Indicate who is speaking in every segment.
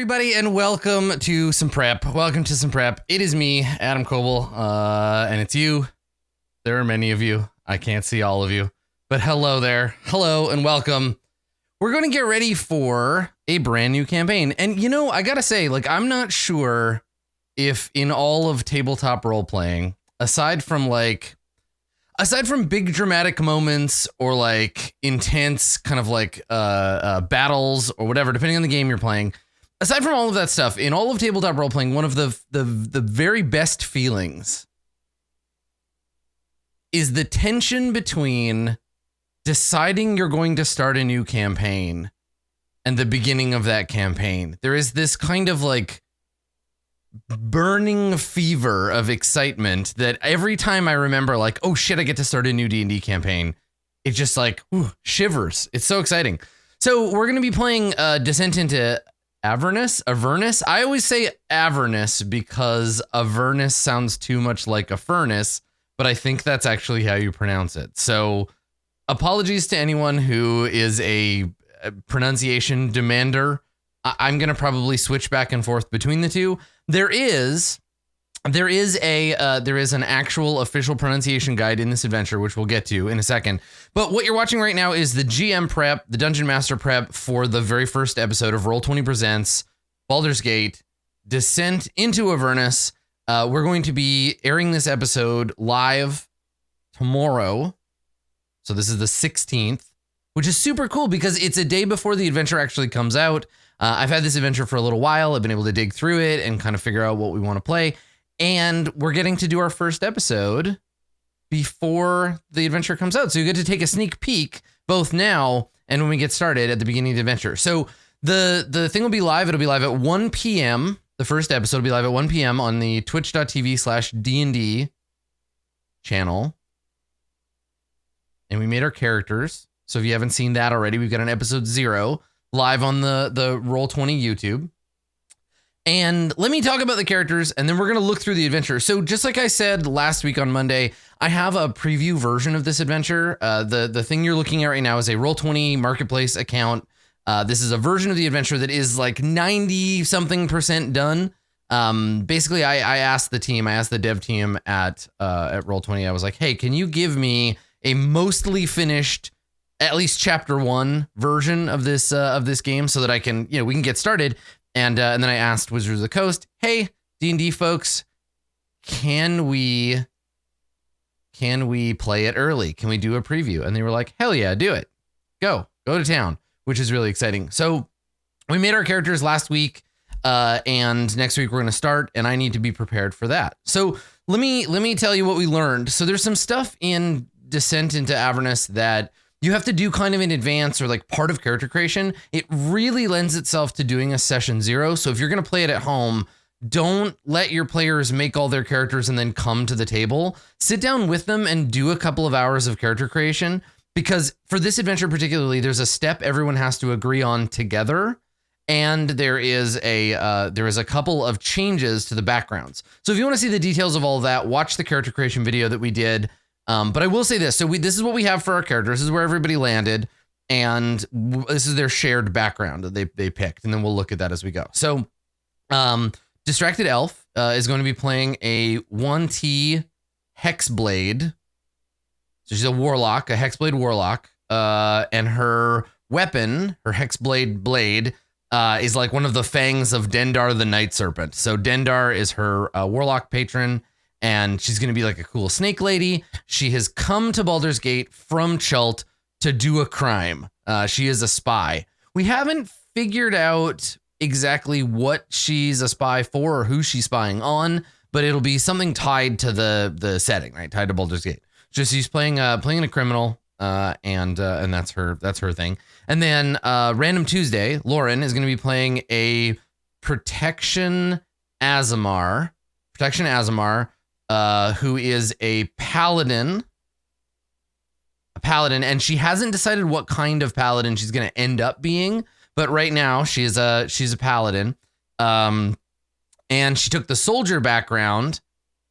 Speaker 1: everybody, and welcome to some prep. It is me, Adam Coble, and it's you. There are many of you. I can't see all of you, but hello there. Hello and welcome. We're going to get ready for a brand new campaign. And you know, I gotta say, like, I'm not sure if in all of tabletop role playing, aside from big dramatic moments or like intense kind of like battles or whatever, depending on the game you're playing, aside from all of that stuff, in all of tabletop role playing, one of the very best feelings is the tension between deciding you're going to start a new campaign and the beginning of that campaign. There is this kind of like burning fever of excitement that every time I remember, like, oh shit, I get to start a new D&D campaign, it just like shivers. It's so exciting. So we're going to be playing Descent into Avernus. I always say Avernus because Avernus sounds too much like a furnace, but I think that's actually how you pronounce it. So apologies to anyone who is a pronunciation demander. I'm going to probably switch back and forth between the two. There is an actual official pronunciation guide in this adventure, which we'll get to in a second. But what you're watching right now is the GM prep, the Dungeon Master prep for the very first episode of Roll20 Presents Baldur's Gate Descent into Avernus. We're going to be airing this episode live tomorrow. So this is the 16th, which is super cool because it's a day before the adventure actually comes out. I've had this adventure for a little while. I've been able to dig through it and kind of figure out what we want to play. And we're getting to do our first episode before the adventure comes out. So you get to take a sneak peek both now and when we get started at the beginning of the adventure. So the thing will be live. It'll be live at 1 p.m. The first episode will be live at 1 p.m. on the twitch.tv/D&D channel. And we made our characters. So if you haven't seen that already, we've got an episode 0 live on the Roll20 YouTube. And let me talk about the characters, and then we're going to look through the adventure. So just like I said last week on Monday, I have a preview version of this adventure. The thing you're looking at right now is a Roll20 marketplace account. This is a version of the adventure that is like 90-something% done. Basically, I asked the dev team at Roll20, I was like, hey, can you give me a mostly finished, at least chapter 1 version of this game so that I can, we can get started. And then I asked Wizards of the Coast, hey, D&D folks, can we play it early? Can we do a preview? And they were like, hell yeah, do it. Go to town, which is really exciting. So we made our characters last week, and next week we're going to start, and I need to be prepared for that. So let me tell you what we learned. So there's some stuff in Descent into Avernus that you have to do kind of in advance or like part of character creation. It really lends itself to doing a session 0. So if you're going to play it at home, don't let your players make all their characters and then come to the table. Sit down with them and do a couple of hours of character creation, because for this adventure particularly, there's a step everyone has to agree on together. And there is a couple of changes to the backgrounds. So if you want to see the details of all of that, watch the character creation video that we did. But I will say this. So this is what we have for our characters. This is where everybody landed. And this is their shared background that they picked. And then we'll look at that as we go. So Distracted Elf is going to be playing a 1T Hexblade. So she's a warlock, a Hexblade warlock. And her weapon, her Hexblade blade, is like one of the fangs of Dendar the Night Serpent. So Dendar is her warlock patron. And she's going to be like a cool snake lady. She has come to Baldur's Gate from Chult to do a crime. She is a spy. We haven't figured out exactly what she's a spy for or who she's spying on, but it'll be something tied to the setting, right? Tied to Baldur's Gate. Just she's playing a criminal, and that's her thing. And then Random Tuesday, Lauren is going to be playing a Protection Aasimar, who is a paladin, and she hasn't decided what kind of paladin she's going to end up being, but right now she's a paladin. And she took the soldier background,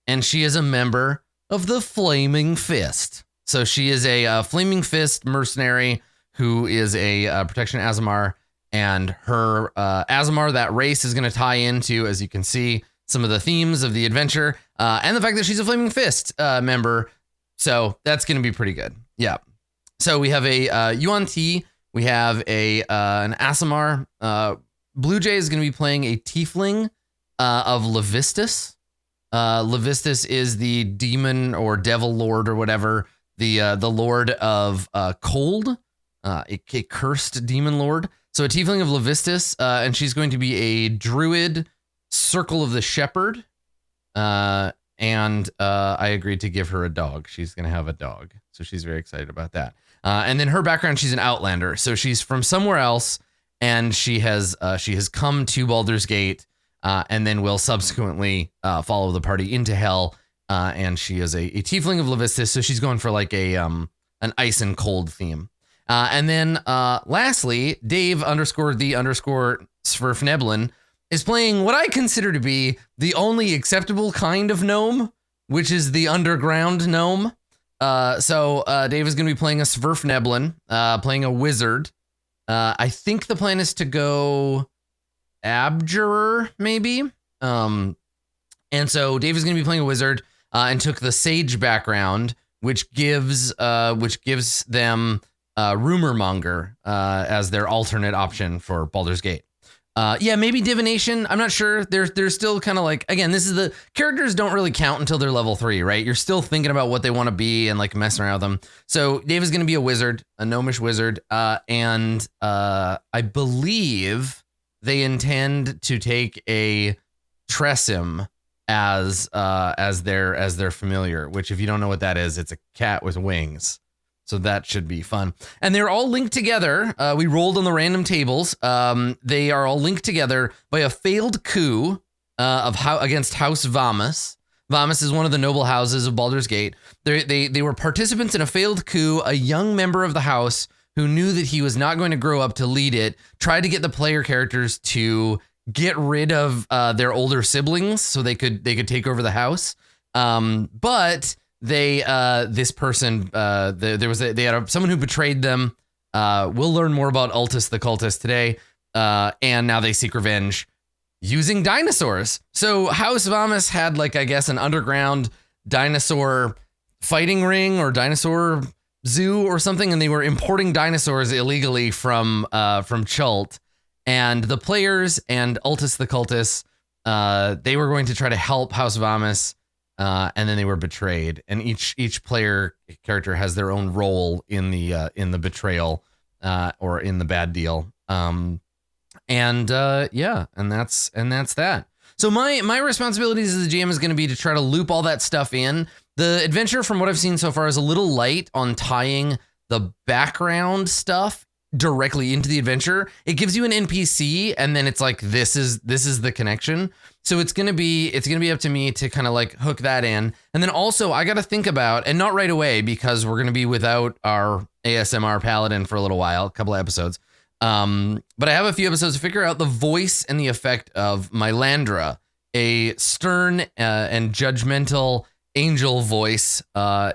Speaker 1: and she is a member of the Flaming Fist. So she is a Flaming Fist mercenary who is a Protection Aasimar, and her Azamar, that race is going to tie into, as you can see, some of the themes of the adventure, and the fact that she's a Flaming Fist member. So that's going to be pretty good. Yeah. So we have a Yuan Ti, we have an Aasimar. Blue Jay is going to be playing a Tiefling of Levistus. Levistus is the demon or devil lord or whatever, the lord of cold, a cursed demon lord. So a Tiefling of Levistus, and she's going to be a druid, Circle of the Shepherd. And I agreed to give her a dog. She's going to have a dog. So she's very excited about that. And then her background, she's an Outlander. So she's from somewhere else, and she has come to Baldur's Gate, and then will subsequently follow the party into Hell. And she is a Tiefling of Levistus, so she's going for like an ice and cold theme. And then lastly, Dave _the_ Sverfneblin is playing what I consider to be the only acceptable kind of gnome, which is the underground gnome. So Dave is going to be playing a Sverfneblin, playing a wizard. I think the plan is to go Abjurer, maybe. And so Dave is going to be playing a wizard, and took the sage background, which gives them Rumor Monger as their alternate option for Baldur's Gate. Yeah, maybe divination. I'm not sure. They're still kind of like, again, this is the characters don't really count until they're level 3, right? You're still thinking about what they want to be and like messing around with them. So Dave is going to be a wizard, a gnomish wizard. And I believe they intend to take a Tressim as their familiar, which if you don't know what that is, it's a cat with wings. So that should be fun. And they're all linked together. We rolled on the random tables. They are all linked together by a failed coup against House Vamus. Vamus is one of the noble houses of Baldur's Gate. They were participants in a failed coup. A young member of the house who knew that he was not going to grow up to lead it tried to get the player characters to get rid of their older siblings so they could take over the house. But they had someone who betrayed them. We'll learn more about Ultis the Cultist today. And now they seek revenge using dinosaurs. So House Vamus had like, I guess, an underground dinosaur fighting ring or dinosaur zoo or something. And they were importing dinosaurs illegally from Chult. And the players and Ultis the Cultist, they were going to try to help House Vamus. And then they were betrayed, and each player character has their own role in the betrayal, or in the bad deal. And that's that. So my responsibilities as the GM is going to be to try to loop all that stuff in. The adventure, from what I've seen so far, is a little light on tying the background stuff directly into the adventure. It gives you an NPC, and then it's like this is the connection. So it's gonna be up to me to kind of like hook that in. And then also I got to think about, and not right away because we're gonna be without our ASMR paladin for a little while, a couple of episodes. But I have a few episodes to figure out the voice and the effect of Mylandra, a stern and judgmental angel voice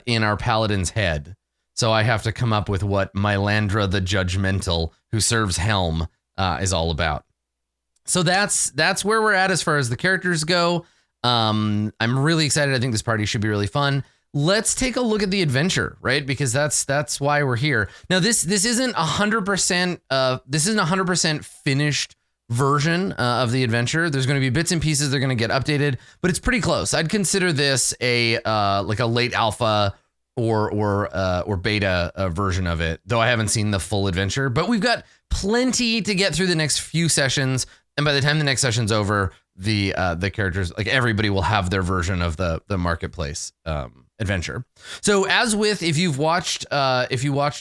Speaker 1: in our paladin's head. So I have to come up with what Mylandra the Judgmental, who serves Helm, is all about. So that's where we're at as far as the characters go. I'm really excited. I think this party should be really fun. Let's take a look at the adventure, right? Because that's why we're here. Now this isn't 100% finished version of the adventure. There's going to be bits and pieces that are going to get updated, but it's pretty close. I'd consider this a late alpha or beta version of it, though I haven't seen the full adventure. But we've got plenty to get through the next few sessions, and by the time the next session's over, the characters, like everybody, will have their version of the marketplace adventure. So as with, if you watched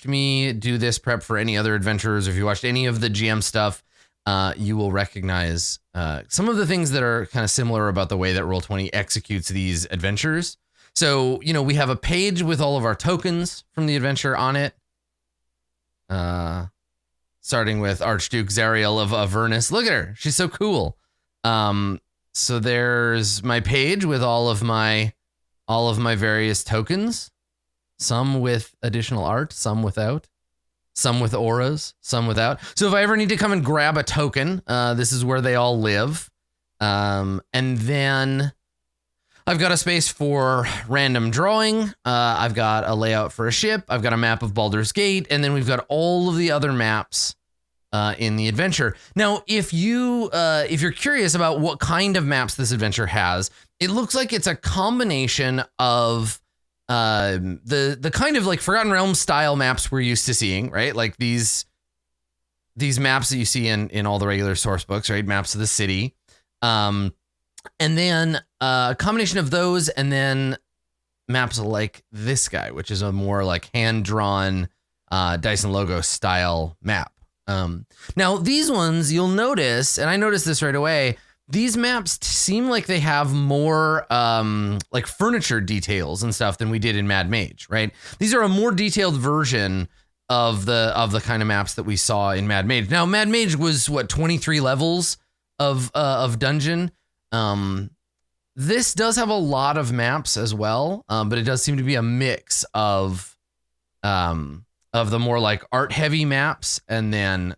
Speaker 1: me do this prep for any other adventures, or if you watched any of the GM stuff, you will recognize some of the things that are kind of similar about the way that Roll20 executes these adventures. So, we have a page with all of our tokens from the adventure on it. Starting with Archduke Zariel of Avernus. Look at her. She's so cool. So there's my page with all of my various tokens, some with additional art, some without. some with auras, some without. So if I ever need to come and grab a token, this is where they all live. And then I've got a space for random drawing. I've got a layout for a ship. I've got a map of Baldur's Gate, and then we've got all of the other maps in the adventure. Now, if you're curious about what kind of maps this adventure has, it looks like it's a combination of the kind of like Forgotten Realms style maps we're used to seeing, right? Like these maps that you see in all the regular source books, right? Maps of the city. And then a combination of those, and then maps like this guy, which is a more like hand-drawn Dice and Logo style map. Now these ones you'll notice, and I noticed this right away, these maps seem like they have more like furniture details and stuff than we did in Mad Mage, right? These are a more detailed version of the kind of maps that we saw in Mad Mage. Now Mad Mage was what, 23 levels of dungeon. This does have a lot of maps as well, but it does seem to be a mix of the more like art heavy maps, and then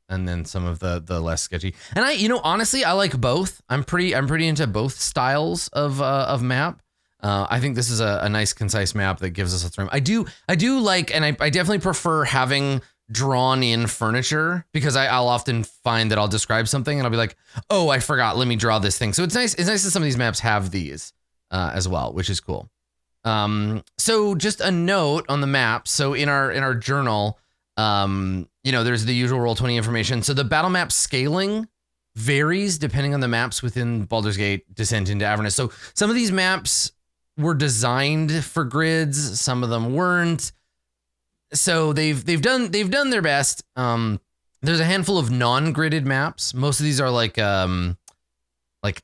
Speaker 1: and then some of the less sketchy. And honestly, I like both. I'm pretty into both styles of map. I think this is a nice concise map that gives us a room. I do like, and I definitely prefer having drawn in furniture, because I'll often find that I'll describe something and I'll be like, oh, I forgot, let me draw this thing. So it's nice that some of these maps have these as well, which is cool. So just a note on the maps. So in our journal, there's the usual Roll20 information. So the battle map scaling varies depending on the maps within Baldur's Gate Descent into Avernus. So some of these maps were designed for grids, some of them weren't. So they've done their best. There's a handful of non-gridded maps. Most of these are like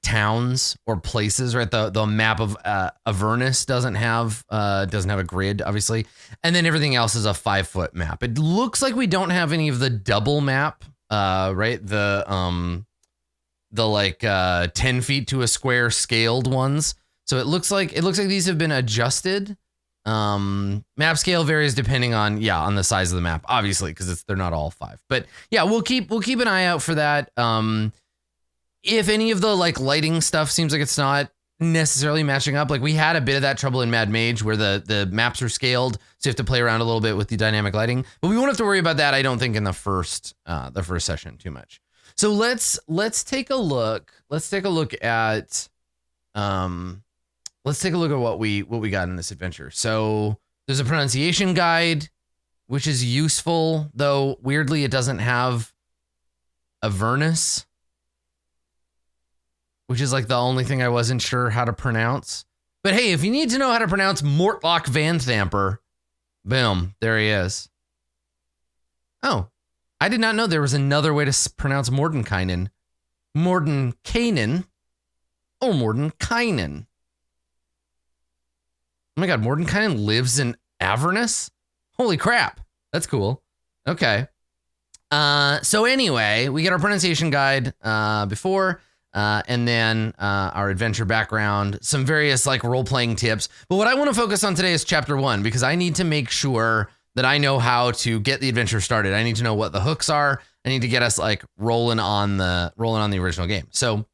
Speaker 1: towns or places, right? The map of Avernus doesn't have a grid, obviously, and then everything else is a 5-foot map. It looks like we don't have any of the double map, right? The like 10 feet to a square scaled ones. So it looks like these have been adjusted. Map scale varies depending on the size of the map, obviously, because they're not all 5. But yeah, we'll keep an eye out for that. If any of the like lighting stuff seems like it's not necessarily matching up, like we had a bit of that trouble in Mad Mage where the maps are scaled, so you have to play around a little bit with the dynamic lighting. But we won't have to worry about that, I don't think, in the first session too much. So let's take a look. Let's take a look at what we got in this adventure. So there's a pronunciation guide, which is useful, though weirdly it doesn't have Avernus, which is like the only thing I wasn't sure how to pronounce. But hey, if you need to know how to pronounce Mortlock Van Thamper, boom, there he is. Oh, I did not know there was another way to pronounce Mordenkainen. Mordenkainen or Mordenkainen. Oh my God, Mordenkainen lives in Avernus? Holy crap. That's cool. Okay. So anyway, we get our pronunciation guide before, and then our adventure background, some various like role-playing tips. But what I want to focus on today is chapter 1, because I need to make sure that I know how to get the adventure started. I need to know what the hooks are. I need to get us like rolling on the original game. So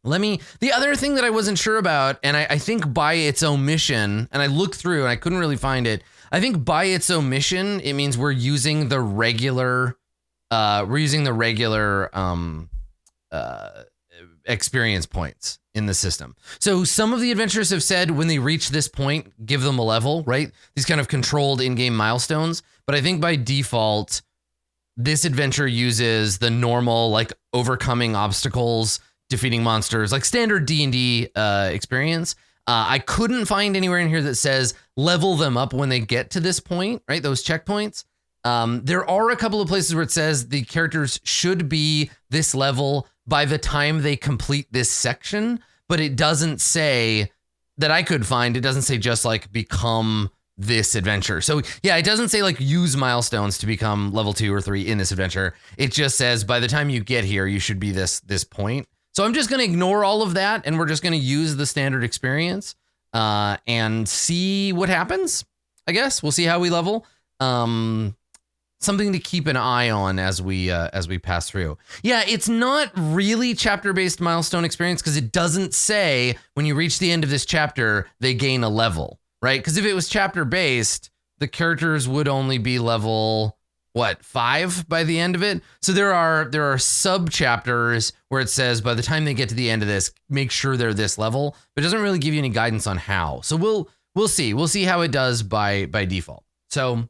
Speaker 1: the other thing that I wasn't sure about, and I think by its omission, and I looked through and I couldn't really find it. I think by its omission, it means we're using the regular experience points in the system. So some of the adventurers have said when they reach this point, give them a level, right? These kind of controlled in-game milestones. But I think by default, this adventure uses the normal, like overcoming obstacles, defeating monsters, like standard D&D experience. I couldn't find anywhere in here that says level them up when they get to this point, right? Those checkpoints. There are a couple of places where it says the characters should be this level by the time they complete this section, but it doesn't say, that I could find, it doesn't say just like become this adventure. So yeah, it doesn't say like use milestones to become level 2 or 3 in this adventure. It just says by the time you get here, you should be this point. So I'm just going to ignore all of that, and we're just going to use the standard experience and see what happens. I guess we'll see how we level. something to keep an eye on as we pass through. Yeah, it's not really chapter-based milestone experience because it doesn't say when you reach the end of this chapter they gain a level, right? Because if it was chapter-based, the characters would only be level 5 by the end of it. So there are sub chapters where it says by the time they get to the end of this, make sure they're this level, but it doesn't really give you any guidance on how. So we'll see how it does by default. So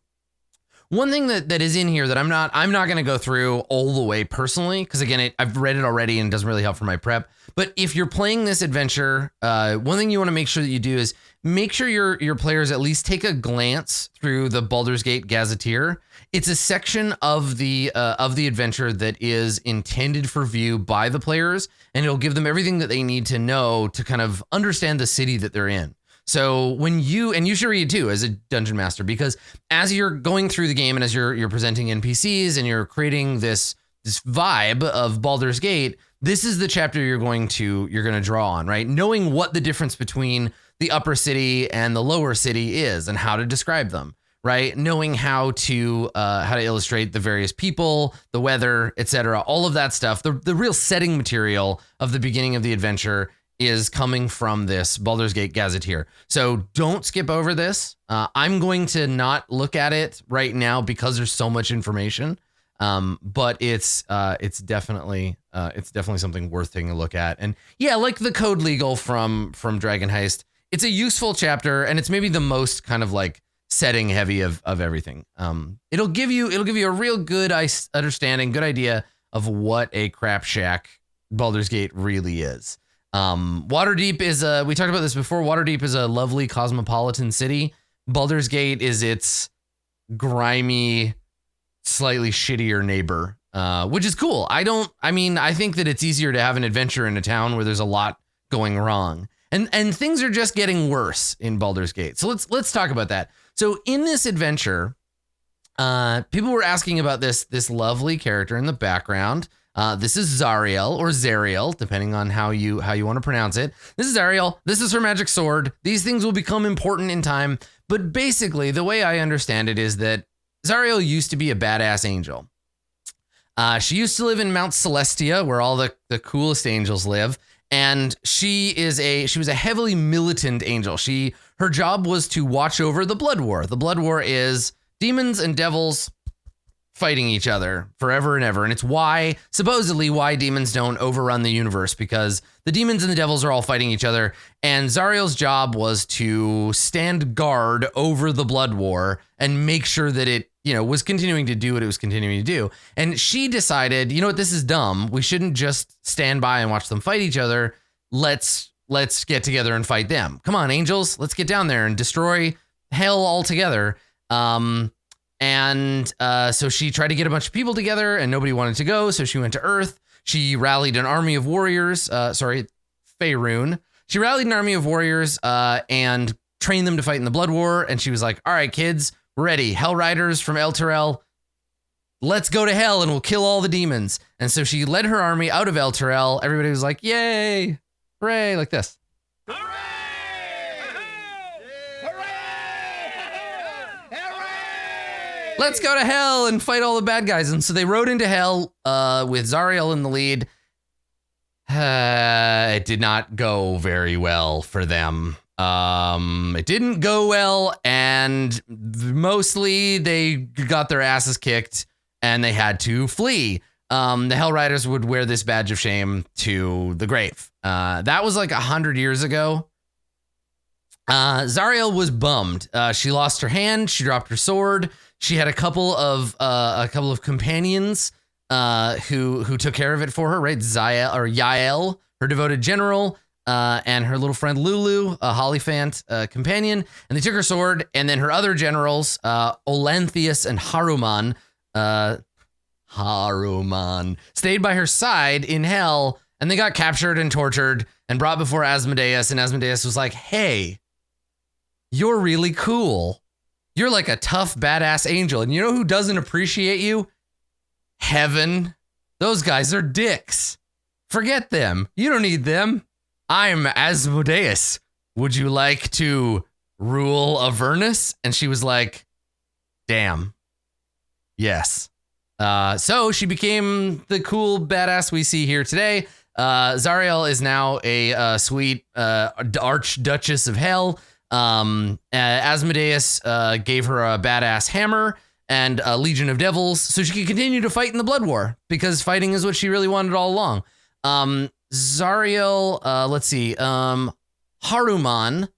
Speaker 1: one thing that is in here that I'm not going to go through all the way personally, because again, I've read it already and it doesn't really help for my prep. But if you're playing this adventure, one thing you want to make sure that you do is make sure your players at least take a glance through the Baldur's Gate Gazetteer. It's a section of the adventure that is intended for view by the players, and it'll give them everything that they need to know to kind of understand the city that they're in. So when you should read too as a dungeon master, because as you're going through the game and as you're presenting NPCs and you're creating this vibe of Baldur's Gate, this is the chapter you're going to draw on, right? Knowing what the difference between the upper city and the lower city is and how to describe them, right? Knowing how to illustrate the various people, the weather, etc. All of that stuff. The real setting material of the beginning of the adventure is coming from this Baldur's Gate Gazetteer. So don't skip over this. I'm going to not look at it right now because there's so much information. But it's definitely something worth taking a look at. And yeah, like the Code Legal from Dragon Heist, it's a useful chapter and it's maybe the most kind of like setting heavy of everything. It'll give you a real good understanding, good idea of what a crap shack Baldur's Gate really is. Waterdeep is we talked about this before. Waterdeep is a lovely cosmopolitan city. Baldur's Gate is its grimy, slightly shittier neighbor, which is cool. I think that it's easier to have an adventure in a town where there's a lot going wrong. And things are just getting worse in Baldur's Gate. So let's talk about that. So in this adventure, people were asking about this lovely character in the background. This is Zariel or Zariel, depending on how you want to pronounce it. This is Zariel. This is her magic sword. These things will become important in time. But basically, the way I understand it is that Zariel used to be a badass angel. She used to live in Mount Celestia, where all the coolest angels live. And she was a heavily militant angel. Her job was to watch over the Blood War. The Blood War is demons and devils fighting each other forever and ever. And it's supposedly why demons don't overrun the universe, because the demons and the devils are all fighting each other. And Zariel's job was to stand guard over the Blood War and make sure that it, was continuing to do what it was continuing to do. And she decided, you know what, this is dumb. We shouldn't just stand by and watch them fight each other. Let's get together and fight them. Come on, angels, let's get down there and destroy hell altogether. So she tried to get a bunch of people together and nobody wanted to go. So she went to Earth. She rallied an army of warriors, Faerun. She rallied an army of warriors and trained them to fight in the Blood War. And she was like, all right, kids, we're ready. Hell Riders from El Terrell. Let's go to hell and we'll kill all the demons. And so she led her army out of El Terrell. Everybody was like, yay, hooray, like this. Let's go to hell and fight all the bad guys. And so they rode into hell with Zariel in the lead. It did not go very well for them. It didn't go well, and mostly they got their asses kicked and they had to flee. The Hell Riders would wear this badge of shame to the grave. That was like 100 years ago. Zariel was bummed. She lost her hand. She dropped her sword. She had a couple of companions who took care of it for her, right? Yael, her devoted general, and her little friend Lulu, a Hollyphant companion, and they took her sword. And then her other generals, Olanthius and Haruman, stayed by her side in hell, and they got captured and tortured and brought before Asmodeus. And Asmodeus was like, "Hey, you're really cool. You're like a tough, badass angel. And you know who doesn't appreciate you? Heaven. Those guys are dicks. Forget them. You don't need them. I'm Asmodeus. Would you like to rule Avernus?" And she was like, Damn. Yes. So she became the cool badass we see here today. Zariel is now a sweet archduchess of hell. Asmodeus gave her a badass hammer and a legion of devils so she could continue to fight in the blood war, because fighting is what she really wanted all along. Zariel, Haruman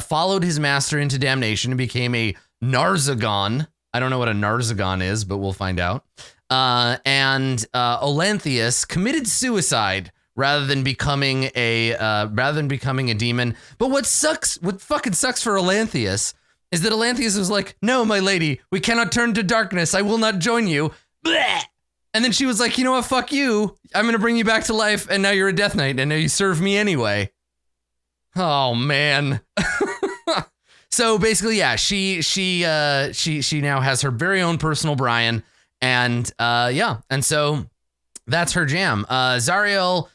Speaker 1: followed his master into damnation and became a Narzagon. I don't know what a Narzagon is, but we'll find out. And Olanthius committed suicide rather than becoming a demon. But what fucking sucks for Olanthius is that Olanthius was like, "No, my lady, we cannot turn to darkness. I will not join you." Blech! And then she was like, "You know what? Fuck you. I'm going to bring you back to life. And now you're a Death Knight. And now you serve me anyway." Oh, man. So basically, yeah, she now has her very own personal Brian. And and so that's her jam. Zariel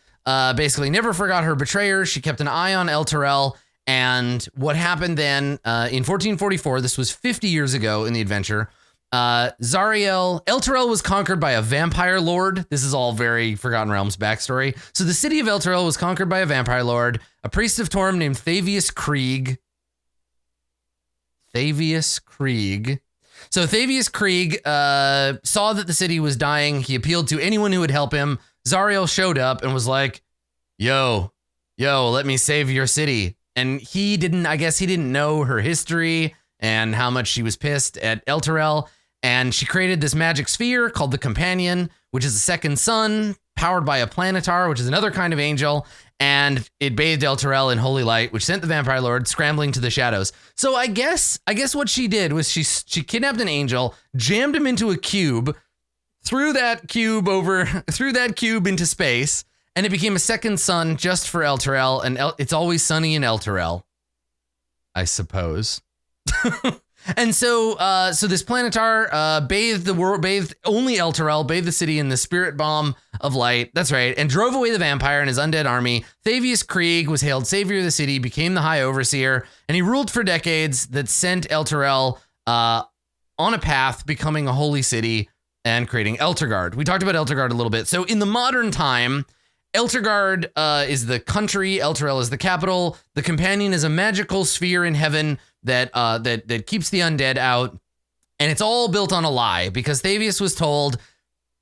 Speaker 1: basically never forgot her betrayer. She kept an eye on Elturel. And what happened then in 1444, this was 50 years ago in the adventure, Elturel was conquered by a vampire lord. This is all very Forgotten Realms backstory. So the city of Elturel was conquered by a vampire lord, a priest of Torm named Thavius Krieg. So Thavius Krieg saw that the city was dying. He appealed to anyone who would help him. Zariel showed up and was like, yo, let me save your city. And he didn't know her history and how much she was pissed at Elturel. And she created this magic sphere called the Companion, which is the second sun, powered by a planetar, which is another kind of angel. And it bathed Elturel in holy light, which sent the vampire lord scrambling to the shadows. So I guess what she did was she kidnapped an angel, jammed him into a cube, threw that cube into space, and it became a second sun just for Elturel. And it's always sunny in Elturel, I suppose. And so this planetar bathed only Elturel, bathed the city in the spirit bomb of light. That's right, and drove away the vampire and his undead army. Thavius Krieg was hailed savior of the city, became the high overseer, and he ruled for decades that sent Elturel on a path, becoming a holy city and creating Elturgard. We talked about Elturgard a little bit. So in the modern time, Elturgard is the country. Elturel is the capital. The Companion is a magical sphere in heaven that keeps the undead out. And it's all built on a lie, because Thavius was told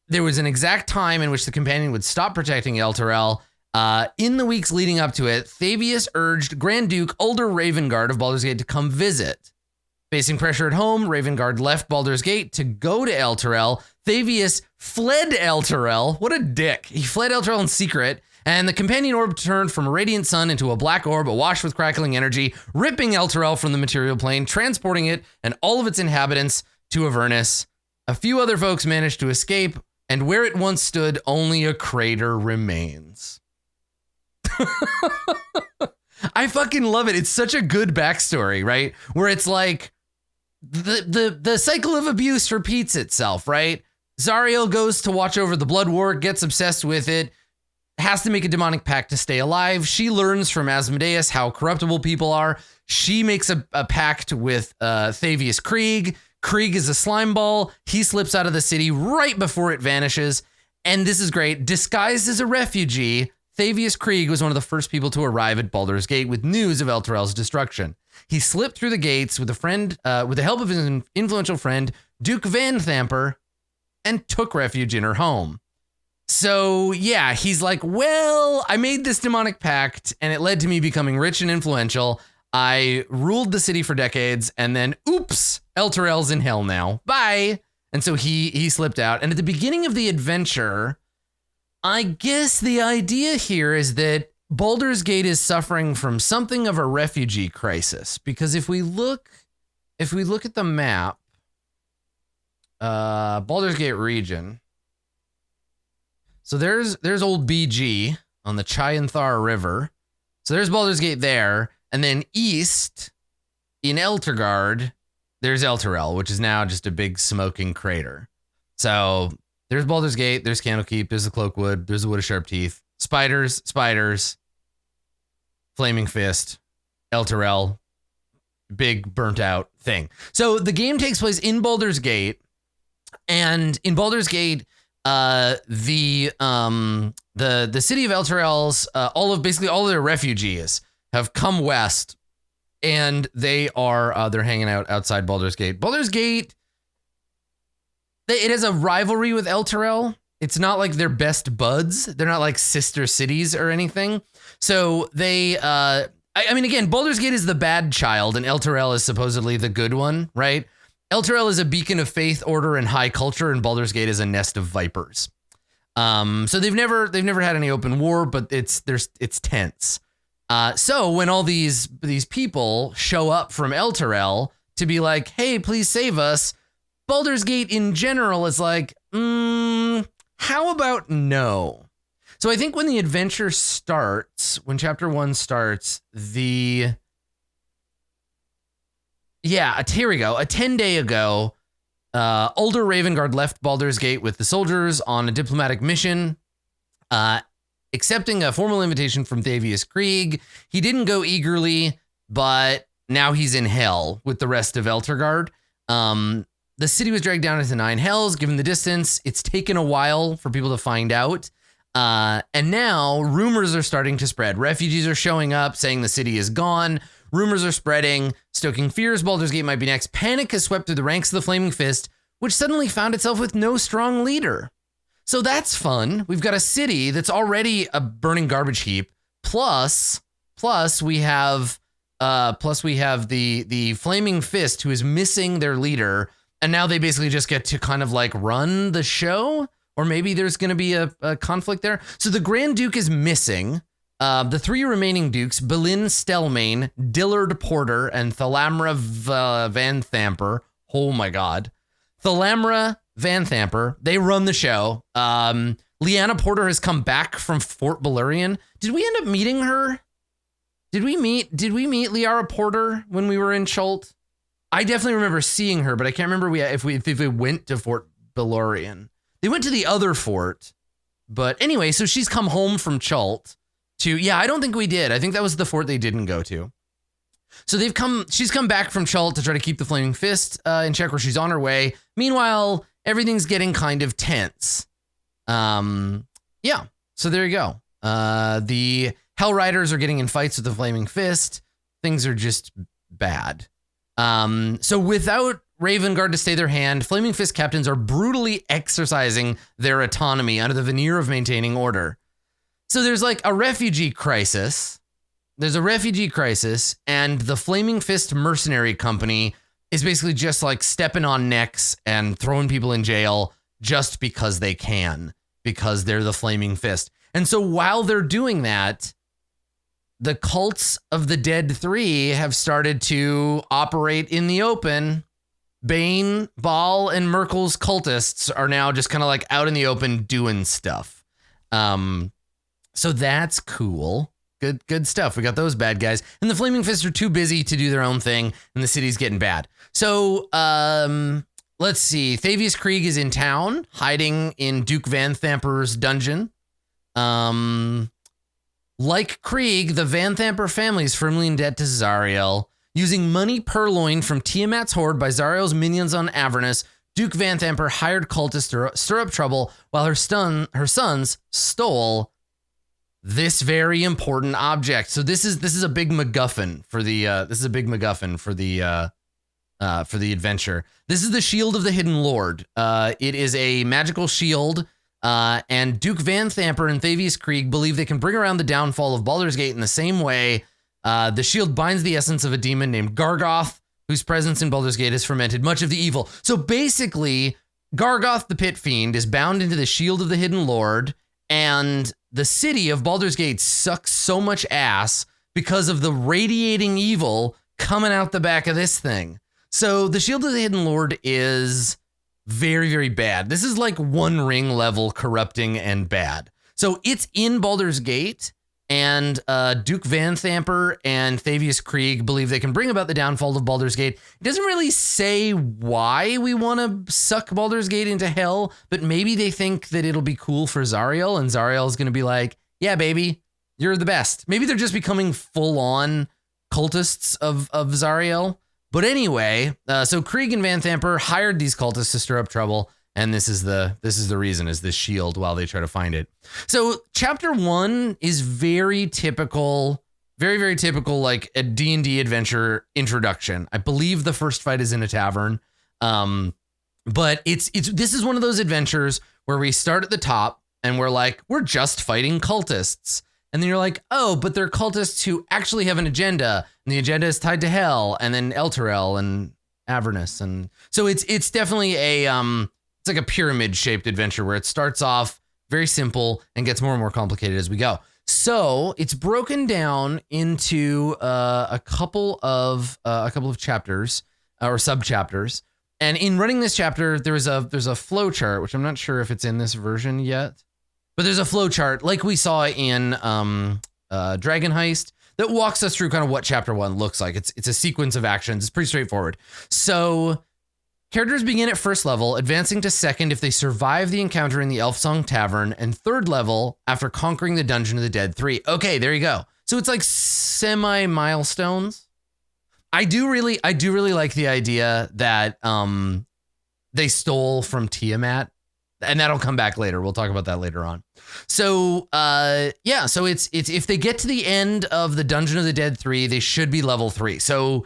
Speaker 1: there was an exact time in which the Companion would stop protecting Elturel. In the weeks leading up to it, Thavius urged Grand Duke Ulder Ravengard of Baldur's Gate to come visit. Facing pressure at home, Ravengard left Baldur's Gate to go to Elturel. Thavius fled Elturel. What a dick. He fled Elturel in secret, and the Companion orb turned from a radiant sun into a black orb awash with crackling energy, ripping Elturel from the material plane, transporting it and all of its inhabitants to Avernus. A few other folks managed to escape, and where it once stood, only a crater remains. I fucking love it. It's such a good backstory, right? Where it's like the cycle of abuse repeats itself, right? Zariel goes to watch over the blood war, gets obsessed with it, has to make a demonic pact to stay alive. She learns from Asmodeus how corruptible people are. She makes a pact with Thavius Krieg. Krieg is a slime ball. He slips out of the city right before it vanishes. And this is great. Disguised as a refugee, Thavius Krieg was one of the first people to arrive at Baldur's Gate with news of Elturel's destruction. He slipped through the gates with the help of his influential friend, Duke Van Thamper, and took refuge in her home. So yeah, he's like, well, I made this demonic pact and it led to me becoming rich and influential. I ruled the city for decades, and then oops, Elturel's in hell now. Bye. And so he slipped out. And at the beginning of the adventure, I guess the idea here is that Baldur's Gate is suffering from something of a refugee crisis, because if we look at the map, Baldur's Gate region. So there's old BG on the Chyanthar River. So there's Baldur's Gate there, and then east in Elturgard, there's Elturel, which is now just a big smoking crater. So there's Baldur's Gate, there's Candlekeep, there's the Cloakwood, there's the Wood of Sharp Teeth, spiders, Flaming Fist, Elturel, big burnt out thing. So the game takes place in Baldur's Gate, and in Baldur's Gate, the city of Elturel's all of their refugees have come west, and they're hanging out outside Baldur's Gate. Baldur's Gate, it has a rivalry with Elturel. It's not like they're best buds. They're not like sister cities or anything. So they, I mean, again, Baldur's Gate is the bad child, and Elturel is supposedly the good one, right? Elturel is a beacon of faith, order, and high culture, and Baldur's Gate is a nest of vipers. So they've never had any open war, but it's tense. So when all these people show up from Elturel to be like, hey, please save us, Baldur's Gate in general is like, how about no? So I think when the adventure starts, when chapter 1 starts, here we go. A 10-day ago, Ulder Ravengard left Baldur's Gate with the soldiers on a diplomatic mission, accepting a formal invitation from Thavius Krieg. He didn't go eagerly, but now he's in hell with the rest of Elturgard. The city was dragged down into 9 hells. Given the distance, it's taken a while for people to find out. And now rumors are starting to spread. Refugees are showing up saying the city is gone. Rumors are spreading, stoking fears Baldur's Gate might be next. Panic has swept through the ranks of the Flaming Fist, which suddenly found itself with no strong leader. So that's fun. We've got a city that's already a burning garbage heap. Plus we have the Flaming Fist, who is missing their leader. And now they basically just get to kind of like run the show, or maybe there's going to be a conflict there. So the Grand Duke is missing. The 3 remaining dukes, Belin Stelmane, Dillard Porter, and Thalamra Van Thamper. Oh my God. Thalamra Van Thamper, they run the show. Lyanna Porter has come back from Fort Balurian. Did we end up meeting her? Did we meet Liara Porter when we were in Chult? I definitely remember seeing her, but I can't remember if we went to Fort Balurian. They went to the other fort, but anyway, so she's come home from Chult to, I don't think we did. I think that was the fort they didn't go to. So she's come back from Chult to try to keep the Flaming Fist in check, where she's on her way. Meanwhile, everything's getting kind of tense. So there you go. The Hell Riders are getting in fights with the Flaming Fist. Things are just bad. So without Ravengard to stay their hand, Flaming Fist captains are brutally exercising their autonomy under the veneer of maintaining order. So there's like a refugee crisis. There's a refugee crisis, and the Flaming Fist mercenary company is basically just like stepping on necks and throwing people in jail just because they can, because they're the Flaming Fist. And so while they're doing that, the cults of the Dead 3 have started to operate in the open. Bane, Baal, and Merkel's cultists are now just kind of like out in the open doing stuff. So that's cool. Good stuff. We got those bad guys. And the Flaming Fists are too busy to do their own thing, and the city's getting bad. So let's see. Thavius Krieg is in town, hiding in Duke Van Thamper's dungeon. Like Krieg, the Van Thamper family is firmly in debt to Zariel. Using money purloined from Tiamat's horde by Zariel's minions on Avernus, Duke Van Thamper hired cultists to stir up trouble, while her sons stole this very important object. So this is a big MacGuffin for the adventure. This is the Shield of the Hidden Lord. It is a magical shield. And Duke Van Thamper and Thavius Krieg believe they can bring around the downfall of Baldur's Gate in the same way. The shield binds the essence of a demon named Gargoth, whose presence in Baldur's Gate has fermented much of the evil. So basically, Gargoth the Pit Fiend is bound into the Shield of the Hidden Lord, and the city of Baldur's Gate sucks so much ass because of the radiating evil coming out the back of this thing. So the Shield of the Hidden Lord is very, very bad. This is like One Ring level corrupting and bad. So it's in Baldur's Gate, and Duke Van Thamper and Thavius Krieg believe they can bring about the downfall of Baldur's Gate. It doesn't really say why we want to suck Baldur's Gate into hell, but maybe they think that it'll be cool for Zariel, and Zariel is going to be like, yeah, baby, you're the best. Maybe they're just becoming full-on cultists of Zariel. But anyway, so Krieg and Van Thamper hired these cultists to stir up trouble. And this is the reason, is this shield while they try to find it. So chapter 1 is very typical, very, very typical, like a D&D adventure introduction. I believe the first fight is in a tavern. But this is one of those adventures where we start at the top and we're just fighting cultists. And then you're like, oh, but they're cultists who actually have an agenda, and the agenda is tied to hell, and then Elturel and Avernus. And so it's definitely it's like a pyramid shaped adventure where it starts off very simple and gets more and more complicated as we go. So it's broken down into a couple of chapters or sub chapters. And in running this chapter, there's a flow chart, which I'm not sure if it's in this version yet, but there's a flow chart like we saw in Dragon Heist that walks us through kind of what chapter 1 looks like. It's a sequence of actions. It's pretty straightforward. So characters begin at first level, advancing to second if they survive the encounter in the Elf Song Tavern, and third level after conquering the Dungeon of the Dead 3. Okay, there you go. So it's like semi milestones. I do really like the idea that they stole from Tiamat, and that'll come back later. We'll talk about that later on. So so it's if they get to the end of the Dungeon of the Dead 3, they should be level 3. So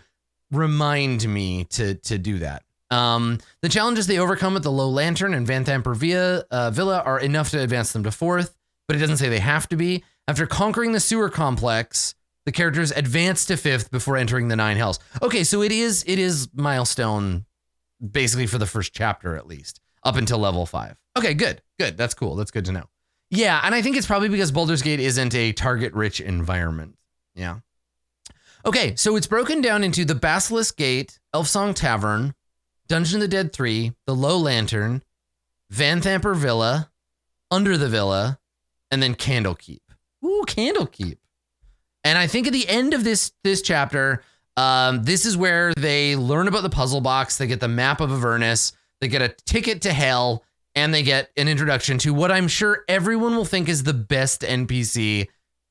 Speaker 1: remind me to do that. The challenges they overcome at the Low Lantern and Van Thamper Villa are enough to advance them to 4th, but it doesn't say they have to be. After conquering the sewer complex, the characters advance to 5th before entering the 9 hells. Okay, so it is milestone basically for the first chapter at least, up until level 5. Okay, good. That's cool. That's good to know. Yeah, and I think it's probably because Baldur's Gate isn't a target-rich environment. Yeah. Okay, so it's broken down into the Basilisk Gate, Elf Song Tavern, Dungeon of the Dead 3, the Low Lantern, Van Thamper Villa, Under the Villa, and then Candlekeep. Ooh, Candlekeep. And I think at the end of this chapter, this is where they learn about the puzzle box. They get the map of Avernus. They get a ticket to hell, and they get an introduction to what I'm sure everyone will think is the best NPC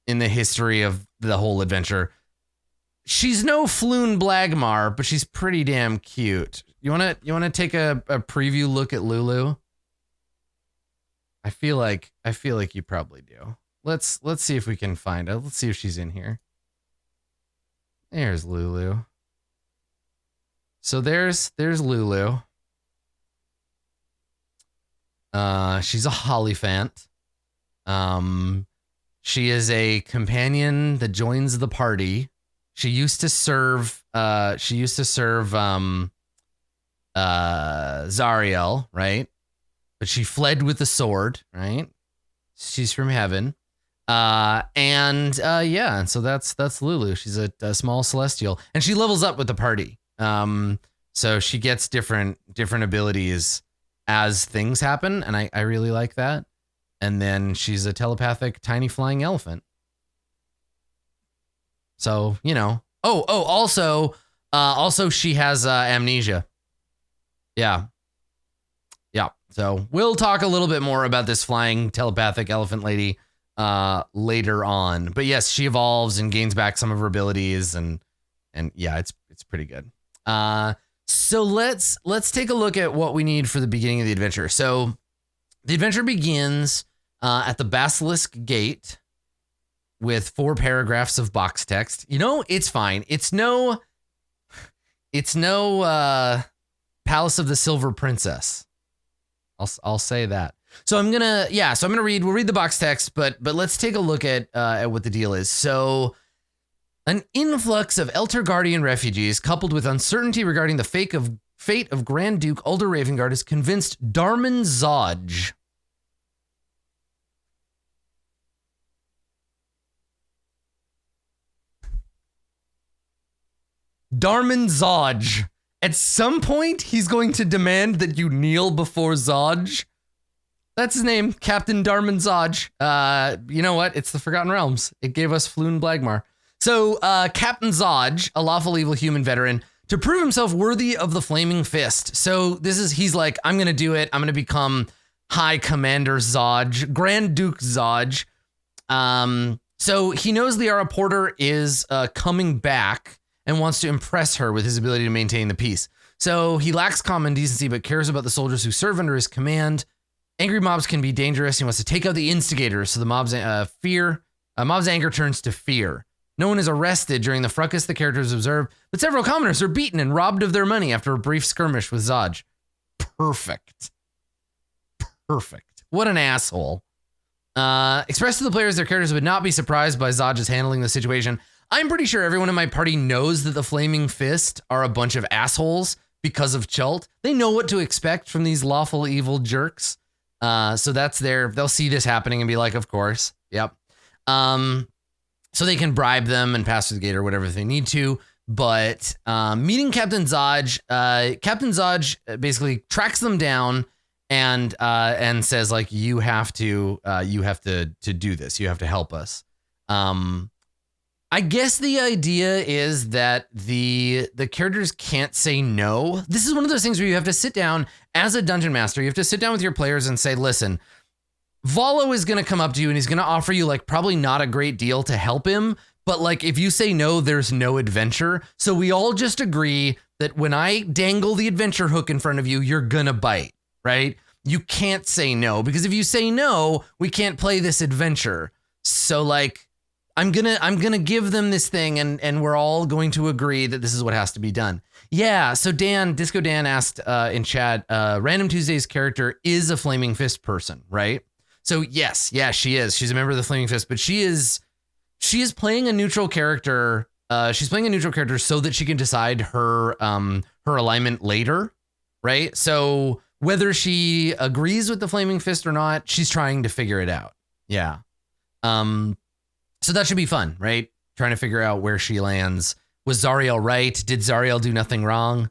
Speaker 1: in the history of the whole adventure. She's no Floon Blagmar, but she's pretty damn cute. You wanna take a preview look at Lulu? I feel like you probably do. Let's see if we can find her. Let's see if she's in here. There's Lulu. So there's Lulu. She's a Hollyphant. She is a companion that joins the party. She used to serve Zariel, right? But she fled with the sword, right? She's from heaven. And so that's Lulu. She's a small celestial, and she levels up with the party. So she gets different abilities as things happen, and I really like that. And then she's a telepathic tiny flying elephant. So, also she has amnesia. Yeah. So we'll talk a little bit more about this flying telepathic elephant lady later on. But yes, she evolves and gains back some of her abilities, and yeah, it's pretty good. So let's take a look at what we need for the beginning of the adventure. So the adventure begins at the Basilisk Gate with 4 paragraphs of box text. It's fine. It's no Palace of the Silver Princess. I'll say that. So we'll read the box text, but let's take a look at what the deal is. So an influx of Elter Guardian refugees, coupled with uncertainty regarding the fate of Grand Duke Ulder Ravengard, has convinced Darman Zodge. Darman Zodge. At some point, he's going to demand that you kneel before Zodge. That's his name, Captain Darman Zodge. You know what? It's the Forgotten Realms. It gave us Floon Blagmar. So, Captain Zodge, a lawful evil human veteran, to prove himself worthy of the Flaming Fist. So he's like, I'm going to do it. I'm going to become High Commander Zodge, Grand Duke Zodge. So he knows Liara Porter is coming back, and wants to impress her with his ability to maintain the peace. So he lacks common decency, but cares about the soldiers who serve under his command. Angry mobs can be dangerous. He wants to take out the instigators, so the mob's anger turns to fear. No one is arrested during the fracas the characters observe, but several commoners are beaten and robbed of their money after a brief skirmish with Zaj. Perfect. What an asshole. Express to the players their characters would not be surprised by Zaj's handling the situation. I'm pretty sure everyone in my party knows that the Flaming Fist are a bunch of assholes because of Chult. They know what to expect from these lawful evil jerks. So that's they'll see this happening and be like, of course. Yep. So they can bribe them and pass through the gate or whatever they need to. But meeting Captain Zaj, Captain Zaj basically tracks them down and says, like, you have to do this. You have to help us. I guess the idea is that the characters can't say no. This is one of those things where you have to sit down as a dungeon master. You have to sit down with your players and say, listen, Volo is going to come up to you and he's going to offer you, like, probably not a great deal to help him. But, like, if you say no, there's no adventure. So we all just agree that when I dangle the adventure hook in front of you, you're going to bite, right? You can't say no, because if you say no, we can't play this adventure. So, like, I'm gonna give them this thing and we're all going to agree that this is what has to be done. Yeah, so Disco Dan asked in chat, Random Tuesday's character is a Flaming Fist person, right? So yes, yeah, she is. She's a member of the Flaming Fist, but she is playing a neutral character. She's playing a neutral character so that she can decide her alignment later, right? So whether she agrees with the Flaming Fist or not, she's trying to figure it out. Yeah. So that should be fun, right? Trying to figure out where she lands. Was Zariel right? Did Zariel do nothing wrong?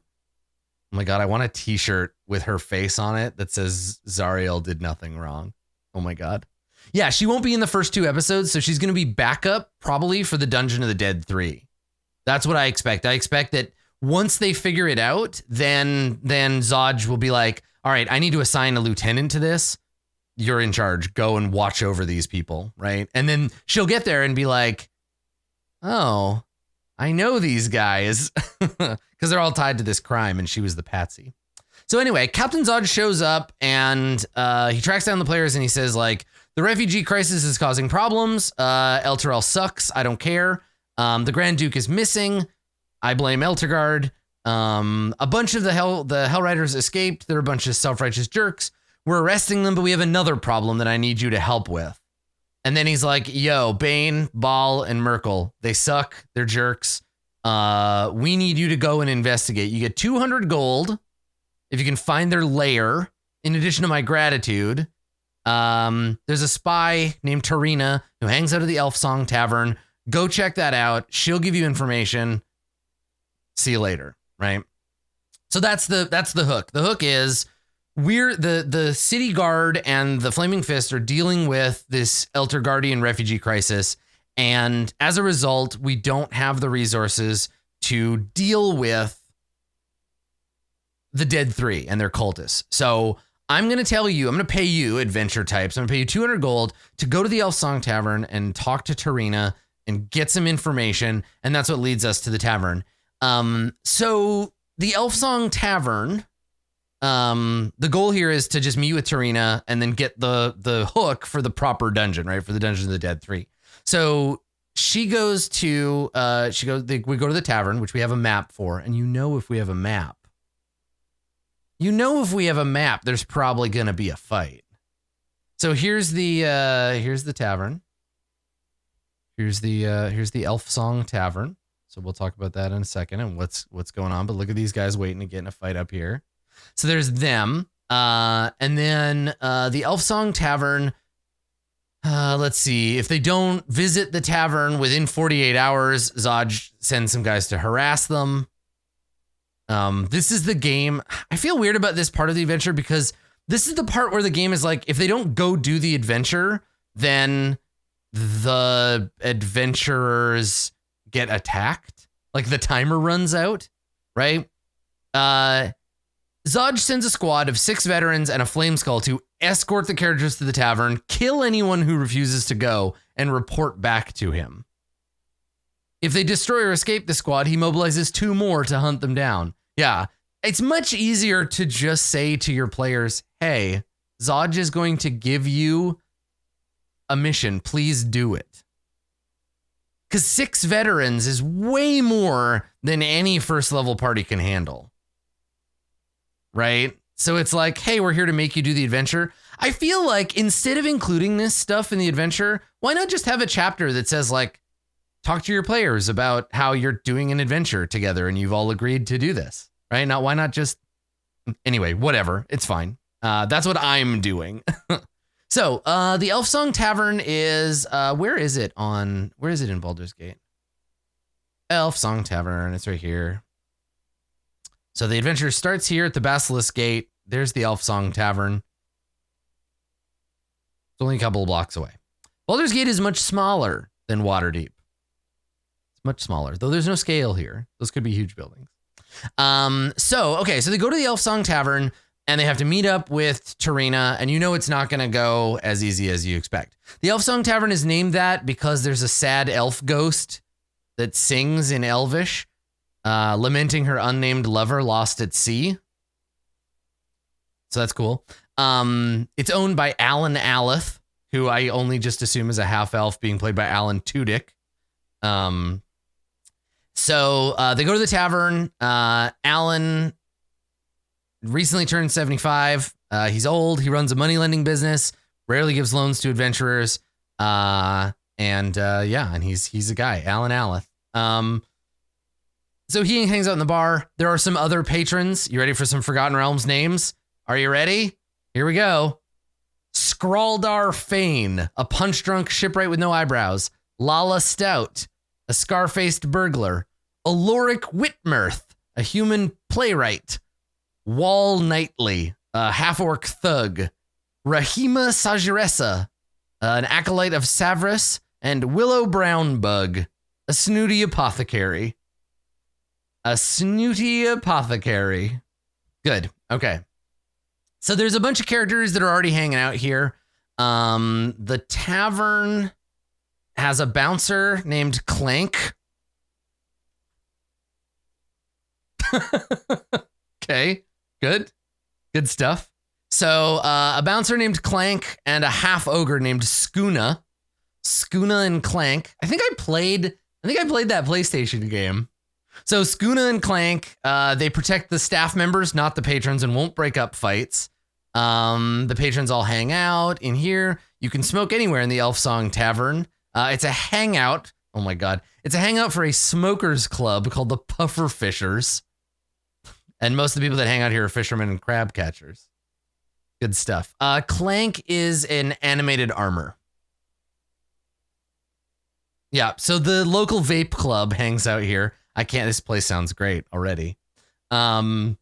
Speaker 1: Oh my God, I want a t-shirt with her face on it that says Zariel did nothing wrong. Oh my God. Yeah, she won't be in the first 2 episodes, so she's going to be backup probably for the Dungeon of the Dead 3. That's what I expect. I expect that once they figure it out, then Zaj will be like, all right, I need to assign a lieutenant to this. You're in charge. Go and watch over these people, right? And then she'll get there and be like, oh, I know these guys because they're all tied to this crime and she was the patsy. So anyway, Captain Zod shows up and he tracks down the players and he says, like, the refugee crisis is causing problems. Elturel sucks. I don't care. The Grand Duke is missing. I blame Eltergard. A bunch of the Hellriders escaped. They're a bunch of self-righteous jerks. We're arresting them, but we have another problem that I need you to help with. And then he's like, yo, Bane, Baal, and Merkel, they suck. They're jerks. We need you to go and investigate. You get 200 gold if you can find their lair, in addition to my gratitude. There's a spy named Terina who hangs out at the Elf Song Tavern. Go check that out. She'll give you information. See you later, right? So that's the hook. The hook is we're the city guard and the Flaming Fist are dealing with this Eltergardian refugee crisis. And as a result, we don't have the resources to deal with the Dead 3 and their cultists. So I'm going to tell you, I'm going to pay you, adventure types, I'm going to pay you 200 gold to go to the Elf Song Tavern and talk to Terina and get some information. And that's what leads us to the tavern. So the Elf Song Tavern, the goal here is to just meet with Terina and then get the hook for the proper dungeon, right? For the Dungeon of the Dead 3. So she goes to, we go to the tavern, which we have a map for. And if we have a map, there's probably going to be a fight. So here's the tavern. Here's the Elf Song Tavern. So we'll talk about that in a second and what's going on. But look at these guys waiting to get in a fight up here. So there's them. And then the Elf Song Tavern. Let's see. If they don't visit the tavern within 48 hours, Zaj sends some guys to harass them. This is the game. I feel weird about this part of the adventure because this is the part where the game is like, if they don't go do the adventure, then the adventurers get attacked. Like the timer runs out, right? Zaj sends a squad of 6 veterans and a flame skull to escort the characters to the tavern, kill anyone who refuses to go, and report back to him. If they destroy or escape the squad, he mobilizes 2 more to hunt them down. Yeah, it's much easier to just say to your players, hey, Zodge is going to give you a mission. Please do it. Because 6 veterans is way more than any first level party can handle. Right? So it's like, hey, we're here to make you do the adventure. I feel like instead of including this stuff in the adventure, why not just have a chapter that says like, talk to your players about how you're doing an adventure together and you've all agreed to do this, right? Now, why not just, anyway, whatever, it's fine. That's what I'm doing. So the Elf Song Tavern is, where is it in Baldur's Gate? Elf Song Tavern, it's right here. So the adventure starts here at the Basilisk Gate. There's the Elf Song Tavern. It's only a couple of blocks away. Baldur's Gate is much smaller than Waterdeep. It's much smaller, though there's no scale here. Those could be huge buildings. So they go to the Elf Song Tavern and they have to meet up with Terina, and you know it's not going to go as easy as you expect. The Elf Song Tavern is named that because there's a sad elf ghost that sings in Elvish, lamenting her unnamed lover lost at sea. So that's cool. It's owned by Alan Aleth, who I only just assume is a half elf being played by Alan Tudyk. So they go to the tavern. Alan recently turned 75. He's old. He runs a money lending business, rarely gives loans to adventurers. And he's a guy, Alan Aleth. So he hangs out in the bar. There are some other patrons. You ready for some Forgotten Realms names? Are you ready? Here we go. Scrawldar Fane, a punch-drunk shipwright with no eyebrows. Lala Stout, a scar-faced burglar. Aloric Whitmirth, a human playwright. Wall Knightley, a half-orc thug. Rahima Sajiressa, an acolyte of Savras. And Willow Brownbug, a snooty apothecary. A snooty apothecary. Good. Okay. So there's a bunch of characters that are already hanging out here. The tavern has a bouncer named Clank. Okay, good stuff. So a bouncer named Clank and a half ogre named Skuna. Skuna and Clank. I think I played that PlayStation game. So Skuna and Clank, they protect the staff members, not the patrons, and won't break up fights. The patrons all hang out in here. You can smoke anywhere in the Elf Song Tavern. It's a hangout. Oh my God. It's a hangout for a smokers club called the Puffer Fishers. And most of the people that hang out here are fishermen and crab catchers. Good stuff. Clank is an animated armor. Yeah. So the local vape club hangs out here. This place sounds great already. And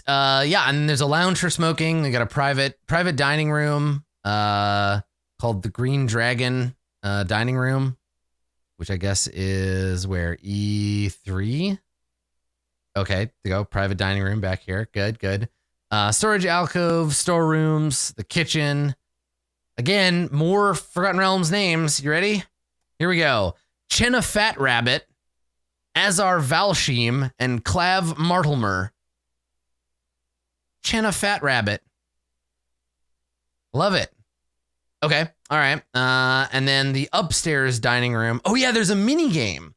Speaker 1: there's a lounge for smoking. They got a private dining room called the Green Dragon dining room, which I guess is where E3. Okay, they go private dining room back here. Good. Storage alcove, storerooms, the kitchen. Again, more Forgotten Realms names. You ready? Here we go. Chenna Fat Rabbit, Azar Valshim, and Clav Martelmer. Chenna Fat Rabbit. Love it. Okay. All right. And then the upstairs dining room. Oh yeah, there's a mini game.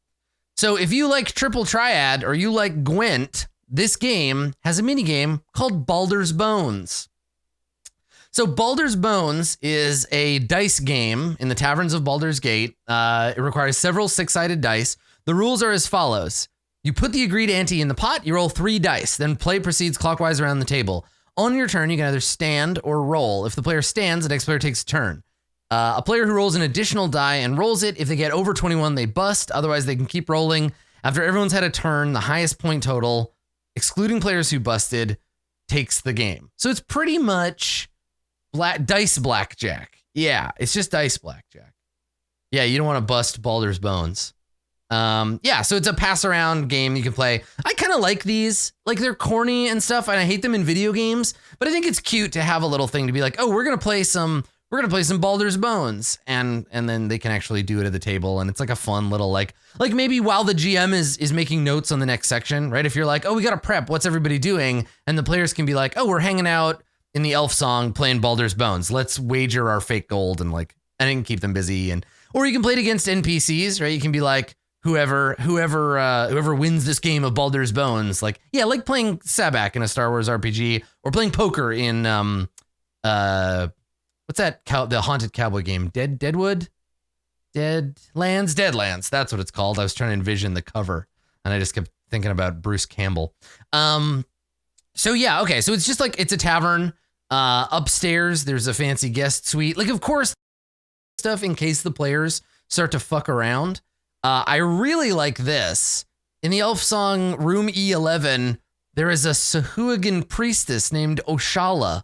Speaker 1: So if you like Triple Triad or you like Gwent, this game has a mini game called Baldur's Bones. So Baldur's Bones is a dice game in the Taverns of Baldur's Gate. It requires several 6-sided dice. The rules are as follows. You put the agreed ante in the pot, you roll 3 dice, then play proceeds clockwise around the table. On your turn, you can either stand or roll. If the player stands, the next player takes a turn. A player who rolls an additional die and rolls it, if they get over 21, they bust. Otherwise, they can keep rolling. After everyone's had a turn, the highest point total, excluding players who busted, takes the game. So it's pretty much dice blackjack. Yeah, it's just dice blackjack. Yeah, you don't want to bust Baldur's Bones. So it's a pass around game you can play. I kind of like these. Like, they're corny and stuff, and I hate them in video games, but I think it's cute to have a little thing to be like, oh, we're going to play some we're gonna play some Baldur's Bones, and then they can actually do it at the table, and it's like a fun little like maybe while the GM is making notes on the next section, right? If you're like, oh, we gotta prep, what's everybody doing? And the players can be like, oh, we're hanging out in the Elf Song playing Baldur's Bones. Let's wager our fake gold and can keep them busy, or you can play it against NPCs, right? You can be like, whoever wins this game of Baldur's Bones, like playing Sabak in a Star Wars RPG, or playing poker in what's that? The haunted cowboy game, Deadlands. That's what it's called. I was trying to envision the cover, and I just kept thinking about Bruce Campbell. So yeah, okay. So it's just like it's a tavern. Upstairs, there's a fancy guest suite. Like, of course, stuff in case the players start to fuck around. I really like this. In the Elf Song room E11, there is a Sahuagin priestess named Oshala,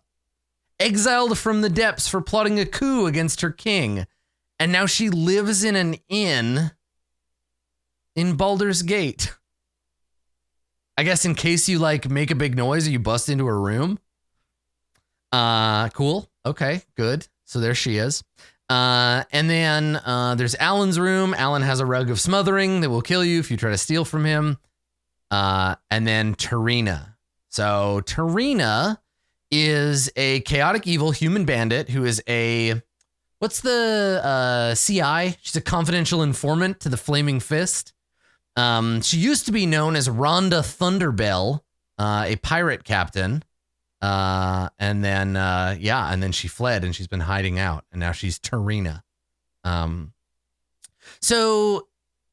Speaker 1: exiled from the depths for plotting a coup against her king. And now she lives in an inn in Baldur's Gate. I guess in case you make a big noise or you bust into her room. Cool. Okay, good. So there she is. And then there's Alan's room. Alan has a rug of smothering that will kill you if you try to steal from him. And then Terina. So Terina is a chaotic evil human bandit who is what's the CI? She's a confidential informant to the Flaming Fist. She used to be known as Rhonda Thunderbell, a pirate captain. And then she fled and she's been hiding out, and now she's Terina. So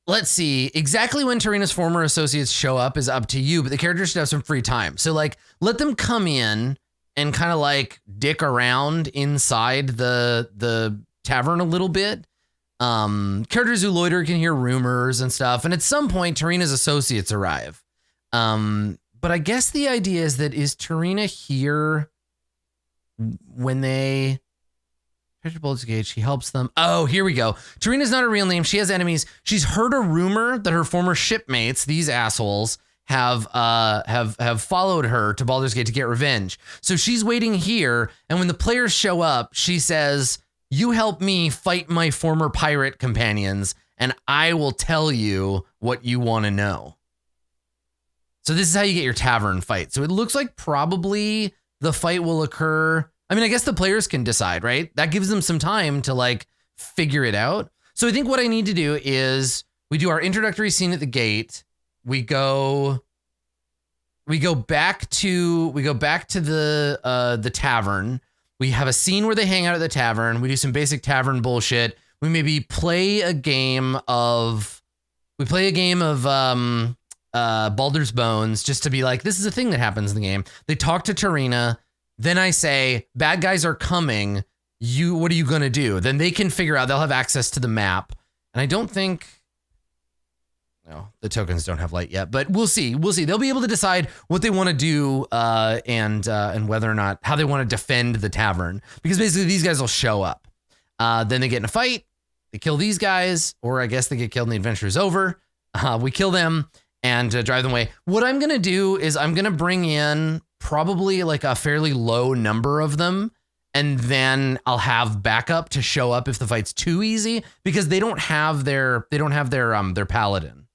Speaker 1: let's see, exactly when Terina's former associates show up is up to you, but the characters should have some free time. So let them come in and kind of dick around inside the tavern a little bit. Characters who loiter can hear rumors and stuff. And at some point, Terina's associates arrive. But I guess the idea is Terina here when they Baldur's Gate? She helps them. Oh, here we go. Terina's not her real name. She has enemies. She's heard a rumor that her former shipmates, these assholes, have followed her to Baldur's Gate to get revenge. So she's waiting here, and when the players show up, she says, "You help me fight my former pirate companions, and I will tell you what you want to know." So this is how you get your tavern fight. So it looks like probably the fight will occur. I mean, I guess the players can decide, right? That gives them some time to figure it out. So I think what I need to do is we do our introductory scene at the gate. We go back to the tavern. We have a scene where they hang out at the tavern. We do some basic tavern bullshit. We maybe play a game of Baldur's Bones, just to be like, this is a thing that happens in the game. They talk to Terina. Then I say, bad guys are coming. What are you going to do? Then they can figure out, they'll have access to the map. And I don't think, no, the tokens don't have light yet, but we'll see. They'll be able to decide what they want to do, and whether or not, how they want to defend the tavern, because basically these guys will show up. Then they get in a fight. They kill these guys, or I guess they get killed and the adventure is over. We kill them and drive them away. What I'm going to do is I'm going to bring in probably a fairly low number of them, and then I'll have backup to show up if the fight's too easy, because they don't have their paladin.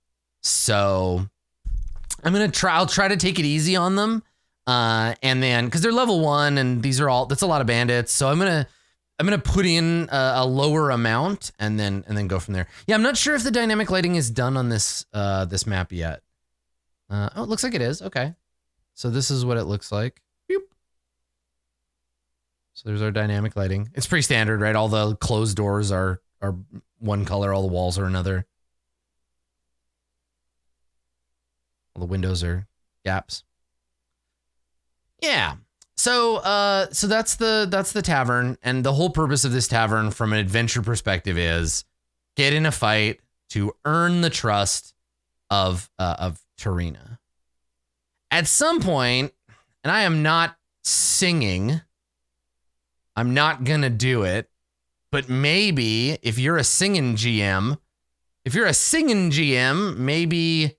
Speaker 1: So I'll try to take it easy on them. And then, cause they're level 1 and that's a lot of bandits. So I'm going to put in a lower amount and then go from there. Yeah. I'm not sure if the dynamic lighting is done on this map yet. Oh, it looks like it is. Okay. So this is what it looks like. Boop. So there's our dynamic lighting. It's pretty standard, right? All the closed doors are one color. All the walls are another. All the windows are gaps. Yeah. So that's the tavern, and the whole purpose of this tavern from an adventure perspective is get in a fight to earn the trust of Terina. At some point, and I am not singing, I'm not gonna do it, but maybe if you're a singing GM, maybe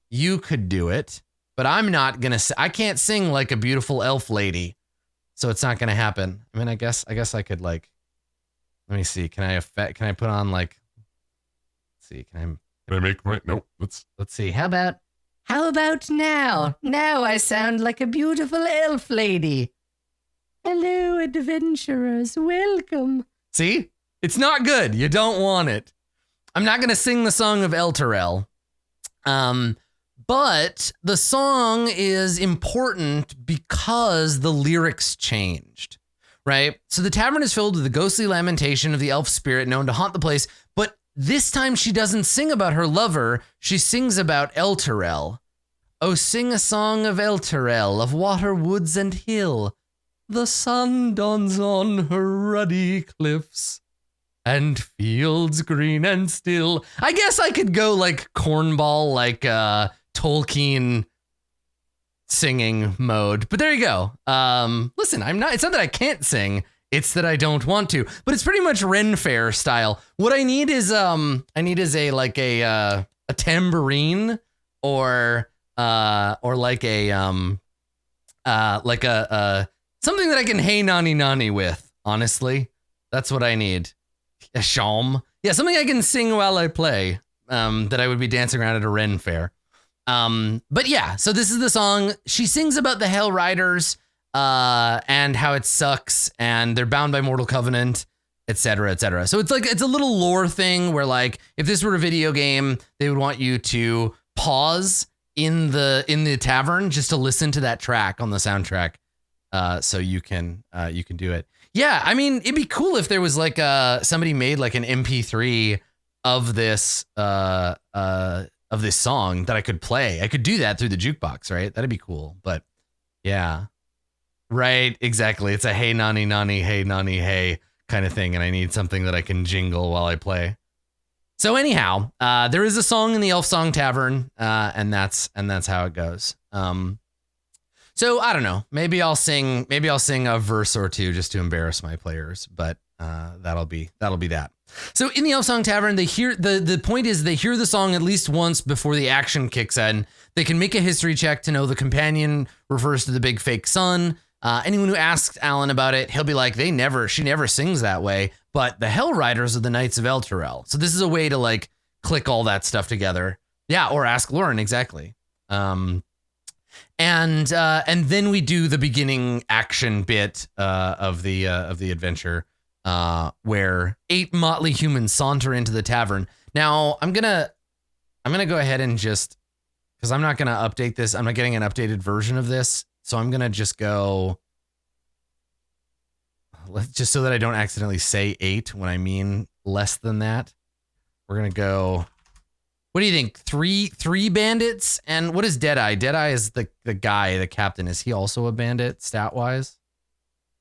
Speaker 1: you could do it. But I'm not gonna. I can't sing like a beautiful elf lady, so it's not gonna happen. I mean, I guess I could Let me see. Can I put on like, let's see,
Speaker 2: can I make my, nope,
Speaker 1: let's see. How about
Speaker 3: now? Now I sound like a beautiful elf lady. Hello, adventurers. Welcome.
Speaker 1: See? It's not good. You don't want it. I'm not going to sing the song of Elturel. But the song is important because the lyrics changed, right? So the tavern is filled with the ghostly lamentation of the elf spirit known to haunt the place, but this time she doesn't sing about her lover, she sings about Elturel. Oh, sing a song of Elturel, of water, woods, and hill. The sun dawns on her ruddy cliffs, and fields green and still. I guess I could go like cornball, like Tolkien singing mode, but there you go. Listen, it's not that I can't sing, it's that I don't want to, but it's pretty much Ren Fair style. What I need is a tambourine or like a something that I can hey nani nani with, honestly. That's what I need. A shawm. Yeah, something I can sing while I play, that I would be dancing around at a Ren Fair. But yeah, so this is the song. She sings about the Hell Riders, and how it sucks, and they're bound by mortal covenant, etc., etc. So it's a little lore thing where, like, if this were a video game, they would want you to pause in the tavern just to listen to that track on the soundtrack, so you can do it. Yeah, I mean, it'd be cool if there was like somebody made like an MP3 of this song that I could play. I could do that through the jukebox, right? That'd be cool. But yeah, right, exactly. It's a hey nani nani, hey nani hey kind of thing, and I need something that I can jingle while I play. So anyhow, there is a song in the Elf Song Tavern, and that's how it goes. So I don't know. Maybe I'll sing a verse or two just to embarrass my players, but that'll be that. So in the Elf Song Tavern, they hear the point is they hear the song at least once before the action kicks in. They can make a history check to know the companion refers to the big fake sun. Anyone who asks Alan about it, he'll be like, she never sings that way. But the Hell Riders are the Knights of Elturel. So this is a way to like click all that stuff together. Yeah, or ask Lauren, exactly. And then we do the beginning action bit of the adventure, where 8 motley humans saunter into the tavern. Now I'm gonna go ahead and just, because I'm not gonna update this. I'm not getting an updated version of this, so I'm gonna just go. Just so that I don't accidentally say 8 when I mean less than that. We're gonna go. What do you think? Three bandits? And what is Deadeye? Deadeye is the guy, the captain. Is he also a bandit, stat-wise?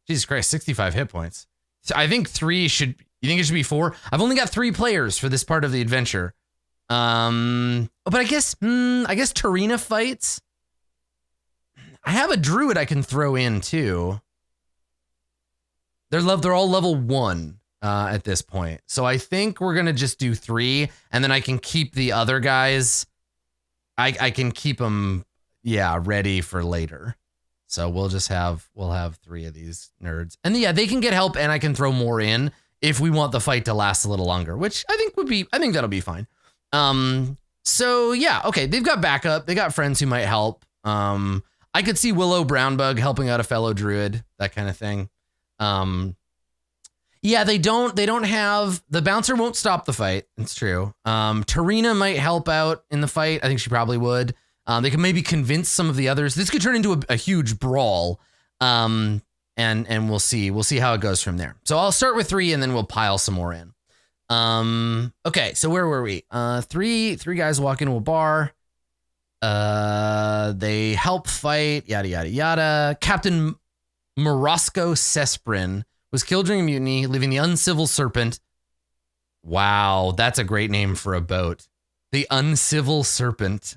Speaker 1: Jesus Christ, 65 hit points. So I think 3 should... You think it should be 4? I've only got 3 players for this part of the adventure. But I guess Terina fights. I have a druid I can throw in, too. They're all level 1. At this point. So I think we're going to just do 3, and then I can keep the other guys. I can keep them, ready for later. So we'll have 3 of these nerds. And yeah, they can get help, and I can throw more in if we want the fight to last a little longer, which I think that'll be fine. So yeah, okay, they've got backup. They got friends who might help. I could see Willow Brownbug helping out a fellow druid, that kind of thing. Yeah, they don't have, the bouncer won't stop the fight. It's true. Terina might help out in the fight. I think she probably would. They can maybe convince some of the others. This could turn into a huge brawl. And we'll see how it goes from there. So I'll start with 3 and then we'll pile some more in. Okay, so where were we? 3 guys walk into a bar. They help fight, yada, yada, yada. Captain Morosco Cesprin was killed during a mutiny, leaving the Uncivil Serpent. Wow, that's a great name for a boat. The Uncivil Serpent.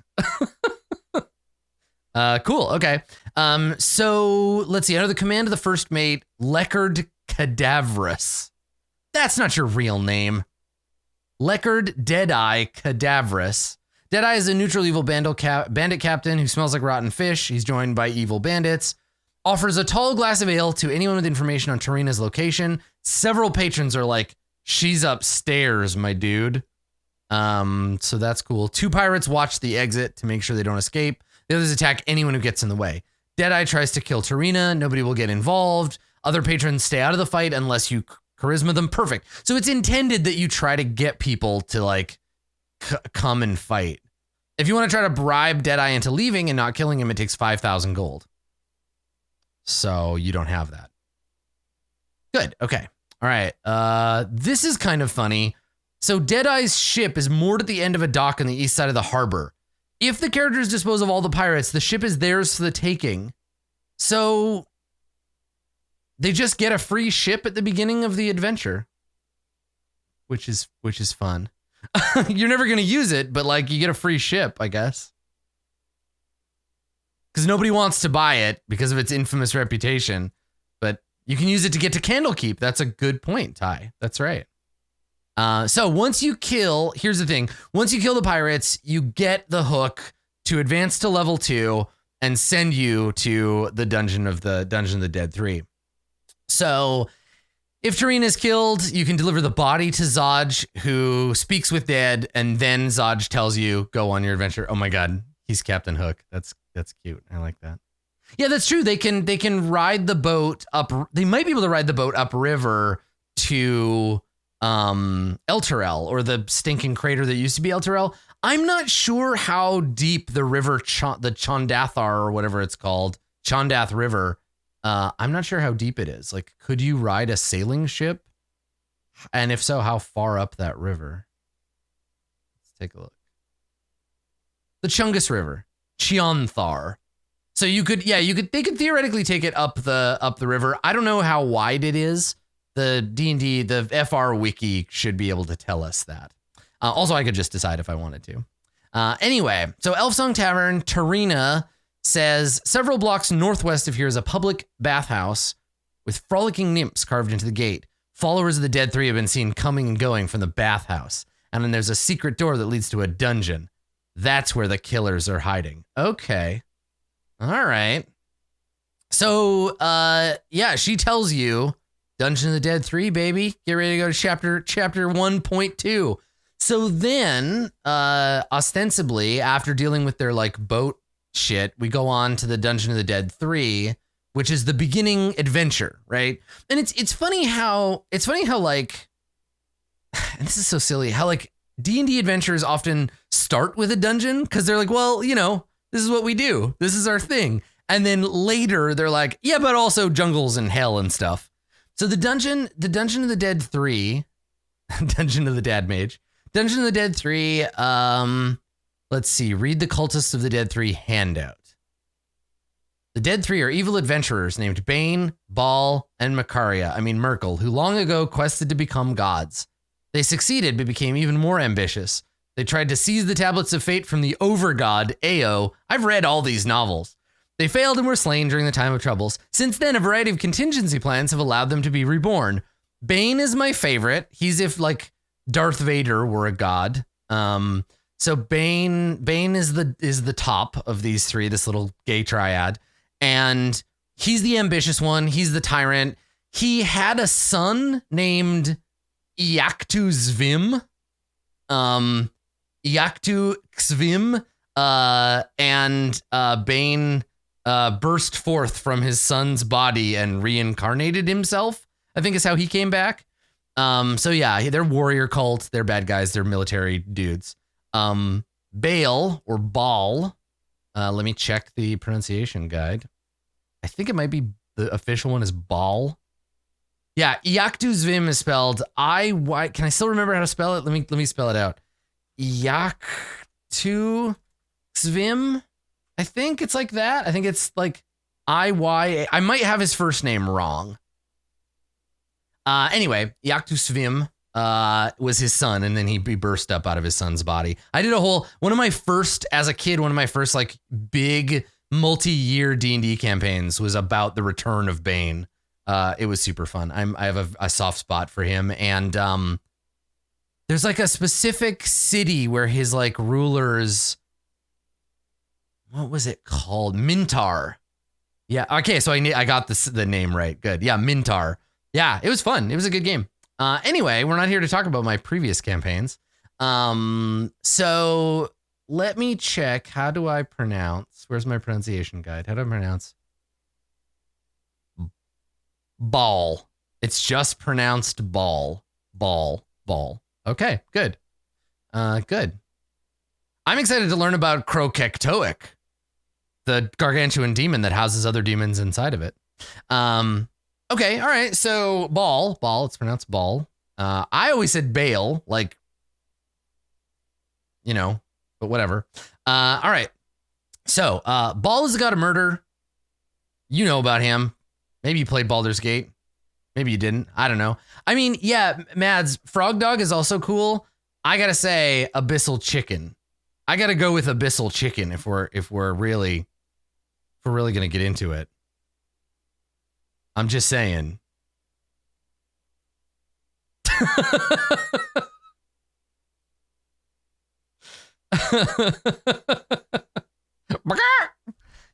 Speaker 1: Cool, okay. So let's see. Under the command of the first mate, Leckard Cadaverous. That's not your real name. Leckard Deadeye Cadaverous. Deadeye is a neutral evil bandit captain who smells like rotten fish. He's joined by evil bandits. Offers a tall glass of ale to anyone with information on Terina's location. several patrons are like, she's upstairs, my dude. So that's cool. 2 pirates watch the exit to make sure they don't escape. The others attack anyone who gets in the way. Deadeye tries to kill Terina. Nobody will get involved. Other patrons stay out of the fight unless you charisma them. Perfect. So it's intended that you try to get people to like come and fight. If you want to try to bribe Deadeye into leaving and not killing him, it takes 5,000 gold. So you don't have that. Good. Okay. All right. This is kind of funny. So Deadeye's ship is moored at the end of a dock on the east side of the harbor. If the characters dispose of all the pirates, the ship is theirs for the taking. So they just get a free ship at the beginning of the adventure, which is fun. You're never going to use it, but like you get a free ship, I guess. Because nobody wants to buy it because of its infamous reputation, but you can use it to get to Candlekeep. That's a good point, Ty. That's right. So once you kill, here's the thing. Once you kill the pirates, you get the hook to advance to level 2 and send you to the Dungeon of the Dead 3. So if Terina is killed, you can deliver the body to Zodge, who speaks with Dead, and then Zodge tells you, go on your adventure. Oh my God, he's Captain Hook. That's cute. I like that. Yeah, that's true. They can ride the boat up. They might be able to ride the boat upriver to Elturel, or the stinking crater that used to be Elturel. I'm not sure how deep the river, the Chondathar or whatever it's called, Chondath River. I'm not sure how deep it is. Like, could you ride a sailing ship? And if so, how far up that river? Let's take a look. The Chungus River, Chionthar. So they could theoretically take it up the river. I don't know how wide it is. The D&D, the FR wiki should be able to tell us that. Also, I could just decide if I wanted to. Anyway, so Elf Song Tavern, Terina says, several blocks northwest of here is a public bathhouse with frolicking nymphs carved into the gate. Followers of the Dead 3 have been seen coming and going from the bathhouse. And then there's a secret door that leads to a dungeon. That's where the killers are hiding. Okay. All right. So, yeah, she tells you, Dungeon of the Dead 3, baby. Get ready to go to chapter 1.2. So then, ostensibly, after dealing with their like boat shit, we go on to the Dungeon of the Dead 3, which is the beginning adventure, right? And it's funny how like, and this is so silly, how like D&D adventures often start with a dungeon because they're like, well, you know, this is what we do. This is our thing. And then later they're like, yeah, but also jungles and hell and stuff. So the Dungeon of the Dead 3, Dungeon of the Dad Mage, Dungeon of the Dead 3, let's see, read the Cultists of the Dead 3 handout. The Dead 3 are evil adventurers named Bane, Baal, and Merkel, who long ago quested to become gods. They succeeded, but became even more ambitious. They tried to seize the tablets of fate from the overgod, Ao. I've read all these novels. They failed and were slain during the time of troubles. Since then, a variety of contingency plans have allowed them to be reborn. Bane is my favorite. He's if like Darth Vader were a god. So Bane is the top of these three, this little gay triad. And he's the ambitious one. He's the tyrant. He had a son named Iactu Zvim. Iactu Xvim. And Bane burst forth from his son's body and reincarnated himself, I think is how he came back. So yeah, they're warrior cult. They're bad guys. They're military dudes. Baal or Baal. Let me check the pronunciation guide. I think it might be the official one is Baal. Yeah, Iactu Zvim is spelled I-Y. Can I still remember how to spell it? Let me spell it out. Iactu Zvim. I think it's like that. I think it's like I-Y. I might have his first name wrong. Anyway, Iactu Zvim was his son, and then he burst up out of his son's body. I did one of my first like big multi-year D&D campaigns was about the return of Bane. It was super fun. I have a soft spot for him, and there's like a specific city where his like rulers, what was it called? Mintar. Yeah. Okay. So I got the name right. Good. Yeah. Mintar. Yeah, it was fun. It was a good game. Anyway, we're not here to talk about my previous campaigns. So let me check. How do I pronounce? Where's my pronunciation guide? How do I pronounce Baal? It's just pronounced Baal. Baal. Okay, good. Good. I'm excited to learn about Krokektoik, the gargantuan demon that houses other demons inside of it. Okay, all right. So Baal, it's pronounced Baal. I always said Baal, like, you know, but whatever. All right. So Baal is a god of murder. You know about him. Maybe you played Baldur's Gate. Maybe you didn't. I don't know. I mean, yeah, Mads, Frog Dog is also cool. I gotta say, Abyssal Chicken. I gotta go with Abyssal Chicken if we're really gonna get into it. I'm just saying.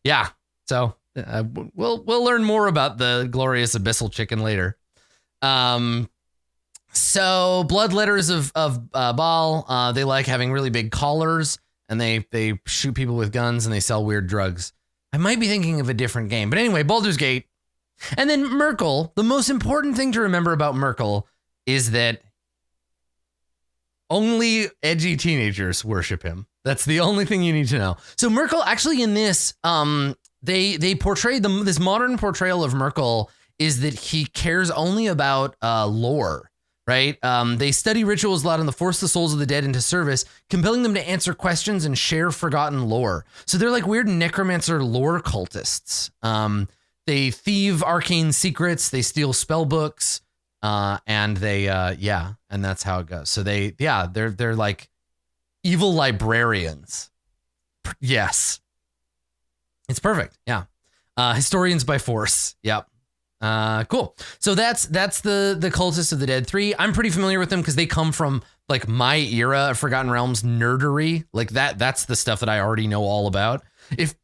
Speaker 1: Yeah. So we'll learn more about the glorious Abyssal Chicken later. So bloodletters of Baal, they like having really big collars, and they shoot people with guns, and they sell weird drugs. I might be thinking of a different game, but anyway, Baldur's Gate. And then Merkel. The most important thing to remember about Merkel is that only edgy teenagers worship him. That's the only thing you need to know. So Merkel, actually in this, they portrayed this modern portrayal of Merkel is that he cares only about lore, right? They study rituals a lot and force the souls of the dead into service, compelling them to answer questions and share forgotten lore. So they're like weird necromancer lore cultists. They thieve arcane secrets, they steal spell books, and they and that's how it goes. So they're like evil librarians. Yes. It's perfect. Yeah. Historians by force. Yep. Cool. So that's the Cultists of the Dead 3. I'm pretty familiar with them because they come from like my era of Forgotten Realms nerdery. Like that's the stuff that I already know all about. If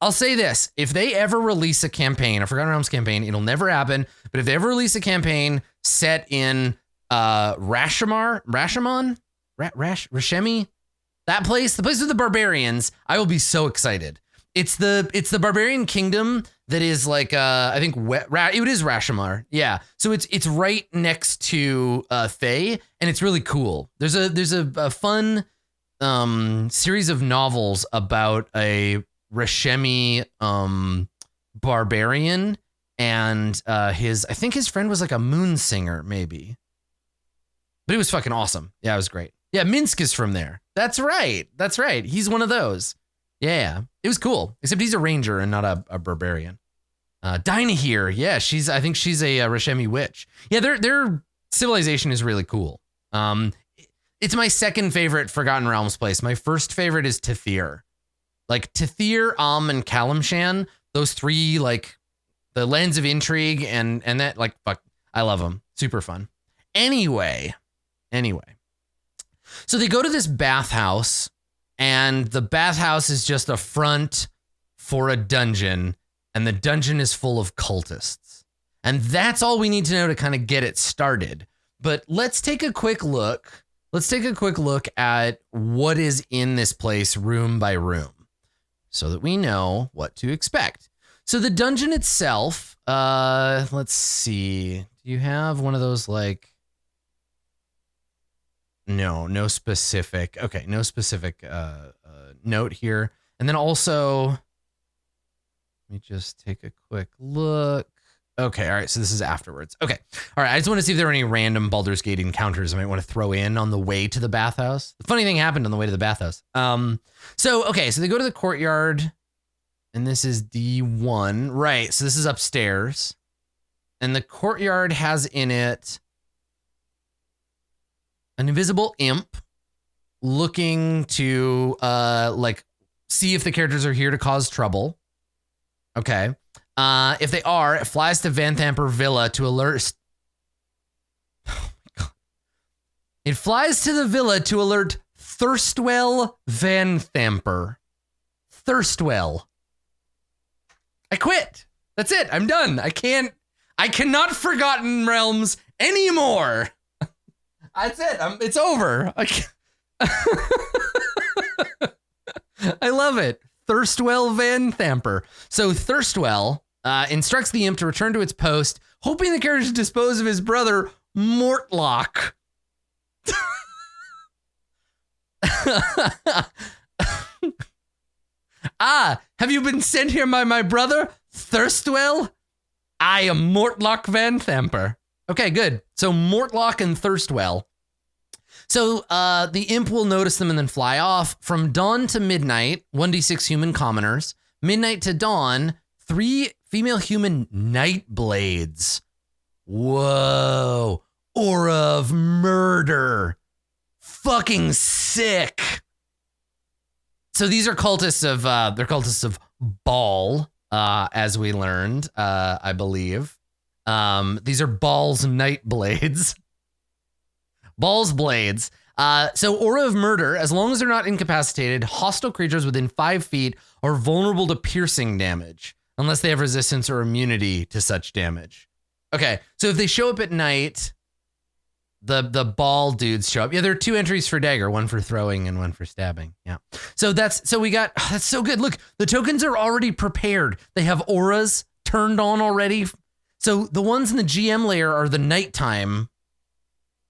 Speaker 1: I'll say this, if they ever release a campaign, a Forgotten Realms campaign, it'll never happen. But if they ever release a campaign set in Rashomon, that place, the place with the barbarians, I will be so excited. It's the barbarian kingdom that is like I think it is Rashomon. Yeah. So it's right next to Thay, and it's really cool. There's a fun series of novels about a Rashemi barbarian, and I think his friend was like a moon singer, maybe. But it was fucking awesome. Yeah, it was great. Yeah, Minsk is from there. That's right. He's one of those. Yeah, it was cool. Except he's a ranger and not a barbarian. Dinah here. Yeah, I think she's a Rashemi witch. Yeah, their civilization is really cool. It's my second favorite Forgotten Realms place. My first favorite is Tethir. Like Tethir, and Kalimshan, those three, like the lens of intrigue and that, like, fuck, I love them. Super fun. Anyway. So they go to this bathhouse, and the bathhouse is just a front for a dungeon, and the dungeon is full of cultists. And that's all we need to know to kind of get it started. But let's take a quick look. Let's take a quick look at what is in this place room by room, so that we know what to expect. So the dungeon itself, let's see. Do you have one of those like... No specific. Okay, no specific note here. And then also, let me just take a quick look. Okay, all right, so this is afterwards. Okay, all right, I just want to see if there are any random Baldur's Gate encounters I might want to throw in on the way to the bathhouse. The funny thing happened on the way to the bathhouse. So they go to the courtyard, and this is D1. Right, so this is upstairs. And the courtyard has in it an invisible imp looking to see if the characters are here to cause trouble. Okay. If they are, it flies to Vanthamper Villa to alert. Oh my God. It flies to the villa to alert Thirstwell Vanthamper. Thirstwell. I quit. That's it. I'm done. I can't I cannot Forgotten Realms anymore. That's it. It's over. I love it. Thirstwell Van Thamper. So Thirstwell instructs the imp to return to its post, hoping the character to dispose of his brother, Mortlock. Have you been sent here by my brother, Thirstwell? I am Mortlock Van Thamper. Okay, good. So Mortlock and Thirstwell. So the imp will notice them and then fly off. From dawn to midnight, 1d6 human commoners. Midnight to dawn, 3 female human night blades. Whoa. Aura of murder. Fucking sick. So these are cultists of Baal, as we learned, I believe. These are Baal's night blades. Baal's blades. So Aura of Murder, as long as they're not incapacitated, hostile creatures within 5 feet are vulnerable to piercing damage, unless they have resistance or immunity to such damage. Okay, so if they show up at night, the Baal dudes show up. Yeah, there are 2 entries for dagger, one for throwing and one for stabbing. Yeah. So that's so good. Look, the tokens are already prepared. They have auras turned on already. So the ones in the GM layer are the nighttime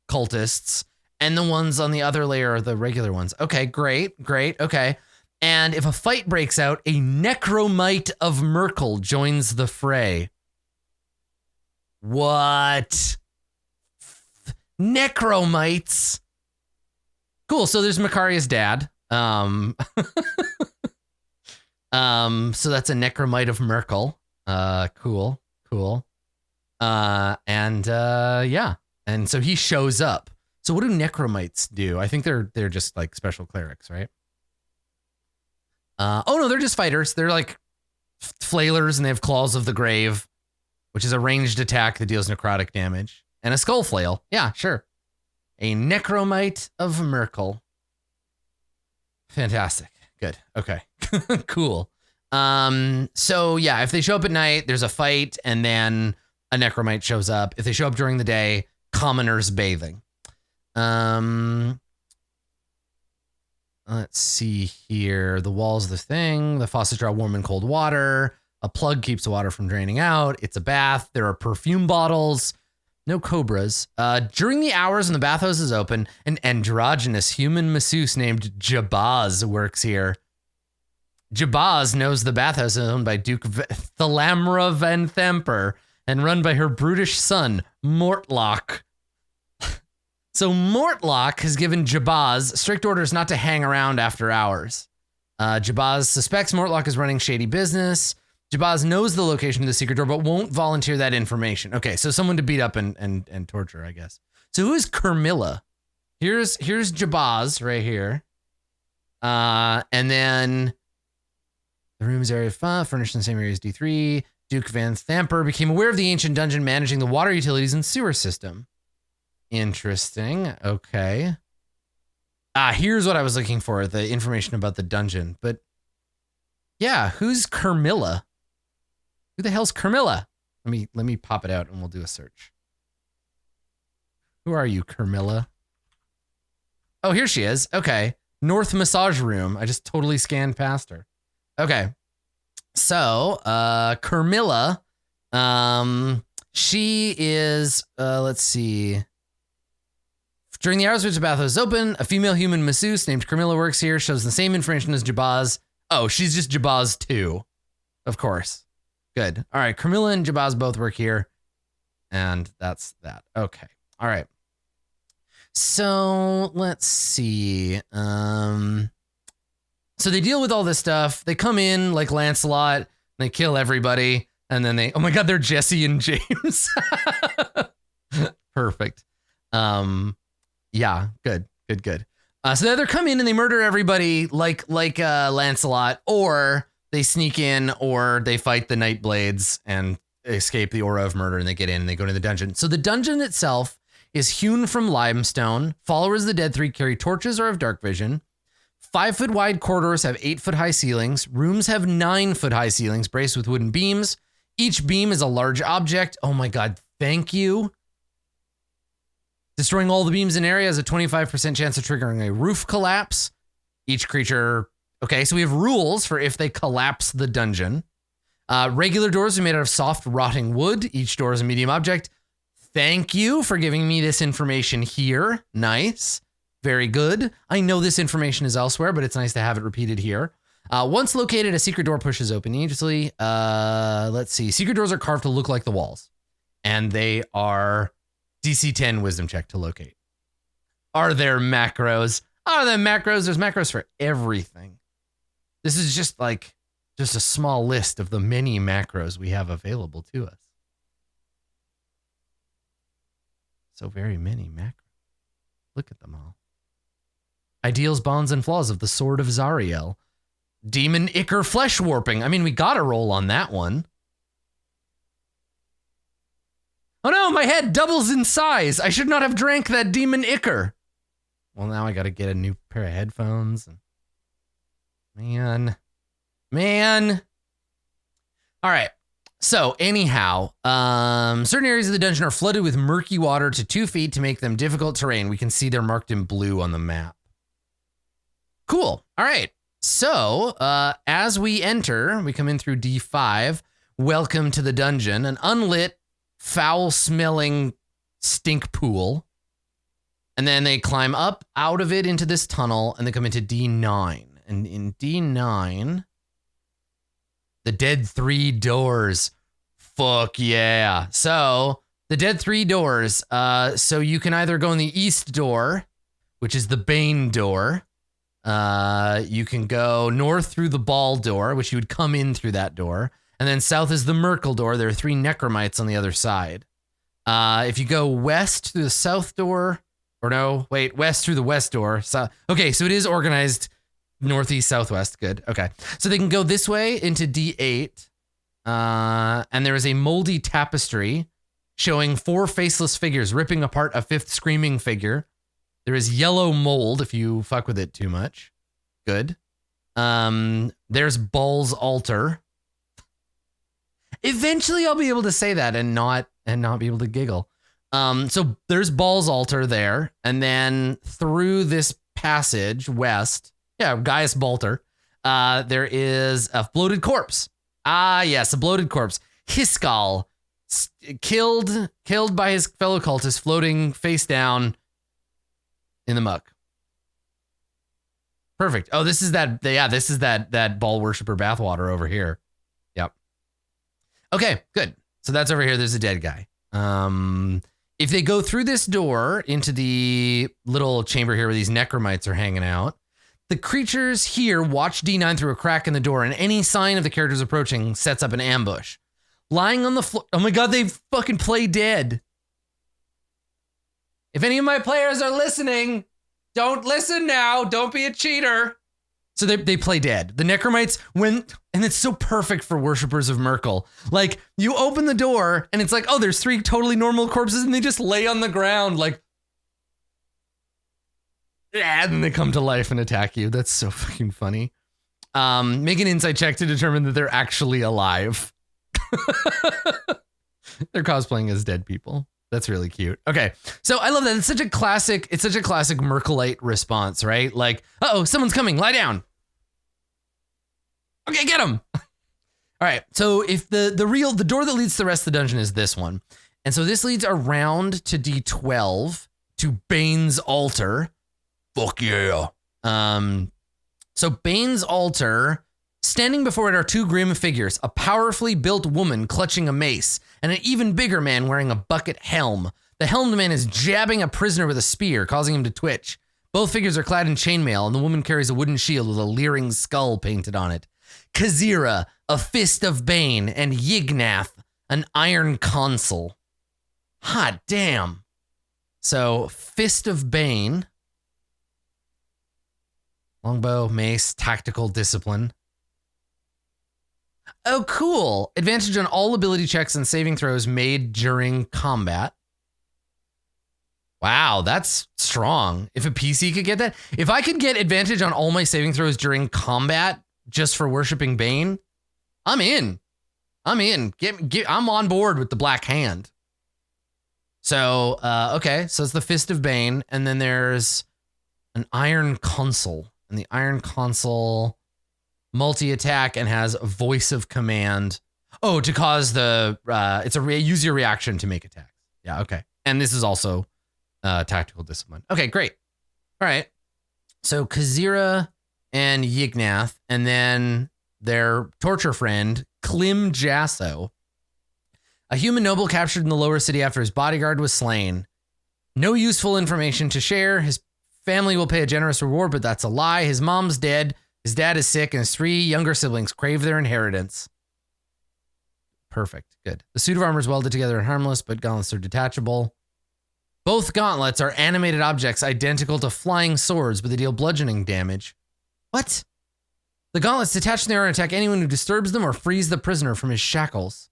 Speaker 1: cultists, and the ones on the other layer are the regular ones. Okay, great. Okay. And if a fight breaks out, a necromite of Merkel joins the fray. What? Necromites. Cool. So there's Makaria's dad. So that's a necromite of Merkel. Cool. Yeah. And so he shows up. So what do necromites do? I think they're just like special clerics, right? Oh no, they're just fighters. They're like flailers, and they have claws of the grave, which is a ranged attack that deals necrotic damage. And a skull flail. Yeah, sure. A necromite of Merkel. Fantastic. Good. Okay. Cool. So yeah, if they show up at night, there's a fight, and then a necromite shows up. If they show up during the day, commoners bathing. Let's see here. The walls of the thing. The faucets draw warm and cold water. A plug keeps the water from draining out. It's a bath. There are perfume bottles. No cobras. During the hours when the bathhouse is open, an androgynous human masseuse named Jabaz works here. Jabaz knows the bathhouse is owned by Duke Thalamra Van Thamper and run by her brutish son, Mortlock. So Mortlock has given Jabaz strict orders not to hang around after hours. Jabaz suspects Mortlock is running shady business. Jabaz knows the location of the secret door, but won't volunteer that information. Okay, so someone to beat up and torture, I guess. So who is Carmilla? Here's Jabaz right here. And then the room is area 5, furnished in the same area as D3. Duke Van Thamper became aware of the ancient dungeon managing the water utilities and sewer system. Interesting. Okay. Here's what I was looking for, the information about the dungeon. But yeah, who's Carmilla? Who the hell's Carmilla? Let me pop it out and we'll do a search. Who are you, Carmilla? Oh, here she is. Okay. North Massage Room. I just totally scanned past her. Okay. So, Carmilla, she is, let's see. During the hours which the bathhouse is open, a female human masseuse named Carmilla works here, shows the same information as Jabaz. Oh, she's just Jabaz too. Of course. Good. All right. Carmilla and Jabaz both work here. And that's that. Okay. All right. So let's see. So they deal with all this stuff. They come in like Lancelot. They kill everybody. And then oh my God, they're Jesse and James. Perfect. Yeah, good. So they either come in and they murder everybody like Lancelot, or they sneak in, or they fight the Nightblades and escape the aura of murder, and they get in and they go to the dungeon. So the dungeon itself is hewn from limestone. Followers of the Dead 3 carry torches or have dark vision. 5-foot wide corridors have 8-foot high ceilings. Rooms have 9-foot high ceilings braced with wooden beams. Each beam is a large object. Oh my God, thank you. Destroying all the beams in area has a 25% chance of triggering a roof collapse. Each creature... Okay, so we have rules for if they collapse the dungeon. Regular doors are made out of soft, rotting wood. Each door is a medium object. Thank you for giving me this information here. Nice. Very good. I know this information is elsewhere, but it's nice to have it repeated here. Once located, a secret door pushes open easily. Let's see. Secret doors are carved to look like the walls. And they are DC 10 wisdom check to locate. Are there macros? Are there macros? There's macros for everything. This is just a small list of the many macros we have available to us. So very many macros. Look at them all. Ideals, bonds, and flaws of the Sword of Zariel. Demon Ichor flesh warping. I mean, we got a roll on that one. Oh no, my head doubles in size. I should not have drank that demon Ichor. Well, now I got to get a new pair of headphones. Man. All right. So anyhow, certain areas of the dungeon are flooded with murky water to 2 feet to make them difficult terrain. We can see they're marked in blue on the map. Cool. All right. So as we enter, we come in through D5. Welcome to the dungeon, an unlit, foul-smelling stink pool. And then they climb up out of it into this tunnel, and they come into D9. And in D9, the dead 3 doors. Fuck yeah. So the dead 3 doors. So you can either go in the east door, which is the Bane door. You can go north through the Baal door, which you would come in through that door. And then south is the Merkel door. There are 3 necromites on the other side. If you go west through the south door, or no, wait, west through the west door. So, okay, so it is organized northeast, southwest. Good. Okay. So they can go this way into D8. And there is a moldy tapestry showing 4 faceless figures ripping apart a 5th screaming figure. There is yellow mold if you fuck with it too much. Good. There's Baal's altar. Eventually I'll be able to say that and not be able to giggle. So there's Baal's altar there, and then through this passage west, Gaius Baldur, there is a bloated corpse. Ah, yes, a bloated corpse. Hiskal, killed by his fellow cultists, floating face down in the muck. Perfect. Oh, this is that Baal worshiper bathwater over here. Yep. Okay, good. So that's over here. There's a dead guy. If they go through this door into the little chamber here where these necromites are hanging out, the creatures here watch D9 through a crack in the door, and any sign of the characters approaching sets up an ambush. Lying on the floor. Oh my God, they fucking play dead. If any of my players are listening, don't listen now. Don't be a cheater. So they play dead. The necromites and it's so perfect for worshippers of Merkel. Like, you open the door and it's like, oh, there's 3 totally normal corpses and they just lay on the ground like, and they come to life and attack you. That's so fucking funny. Make an insight check to determine that they're actually alive. They're cosplaying as dead people. That's really cute. Okay. So I love that. It's such a classic Merkelite response, right? Like, uh-oh, someone's coming. Lie down. Okay, get him. All right. So if the door that leads to the rest of the dungeon is this one. And so this leads around to D12 to Bane's altar. Fuck yeah. So Bane's altar, standing before it are 2 grim figures, a powerfully built woman clutching a mace, and an even bigger man wearing a bucket helm. The helmed man is jabbing a prisoner with a spear, causing him to twitch. Both figures are clad in chainmail, and the woman carries a wooden shield with a leering skull painted on it. Kazira, a fist of Bane, and Yignath, an iron consul. Hot damn. So, fist of Bane. Longbow, mace, tactical discipline. Oh, cool. Advantage on all ability checks and saving throws made during combat. Wow, that's strong. If a PC could get that. If I could get advantage on all my saving throws during combat just for worshiping Bane, I'm in. I'm in. I'm on board with the Black Hand. So, okay. So it's the Fist of Bane. And then there's an Iron Consul. And the Iron Consul multi-attack and has a voice of command. Oh, to cause the, it's use your reaction to make attacks. Yeah, okay. And this is also tactical discipline. Okay, great. All right. So Kazira and Yignath, and then their torture friend, Klim Jasso. A human noble captured in the lower city after his bodyguard was slain. No useful information to share. His family will pay a generous reward, but that's a lie. His mom's dead. His dad is sick, and his 3 younger siblings crave their inheritance. Perfect. Good. The suit of armor is welded together and harmless, but gauntlets are detachable. Both gauntlets are animated objects identical to flying swords, but they deal bludgeoning damage. What? The gauntlets detach in the air and attack anyone who disturbs them or frees the prisoner from his shackles.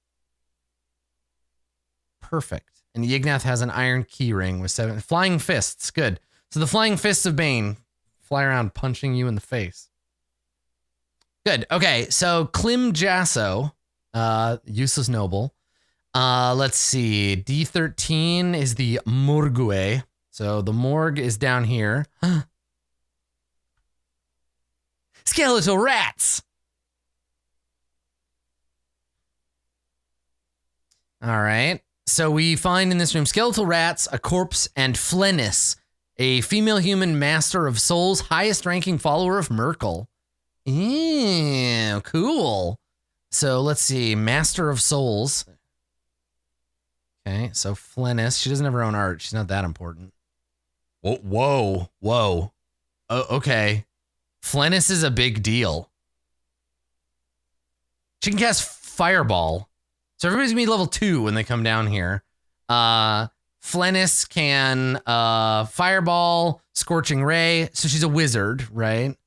Speaker 1: Perfect. And Yignath has an iron key ring with 7 flying fists. Good. So the flying fists of Bane fly around punching you in the face. Good. Okay. So Klim Jasso, useless noble. Let's see. D13 is the Morgue. So the morgue is down here. Skeletal rats. All right. So we find in this room skeletal rats, a corpse, and Flennis, a female human master of souls, highest ranking follower of Merkel. Ew, cool. So let's see. Master of souls. Okay, so Flennis. She doesn't have her own art. She's not that important. Whoa. Oh, okay. Flennis is a big deal. She can cast Fireball. So everybody's gonna be level 2 when they come down here. Flennis can Fireball, Scorching Ray. So she's a wizard, right?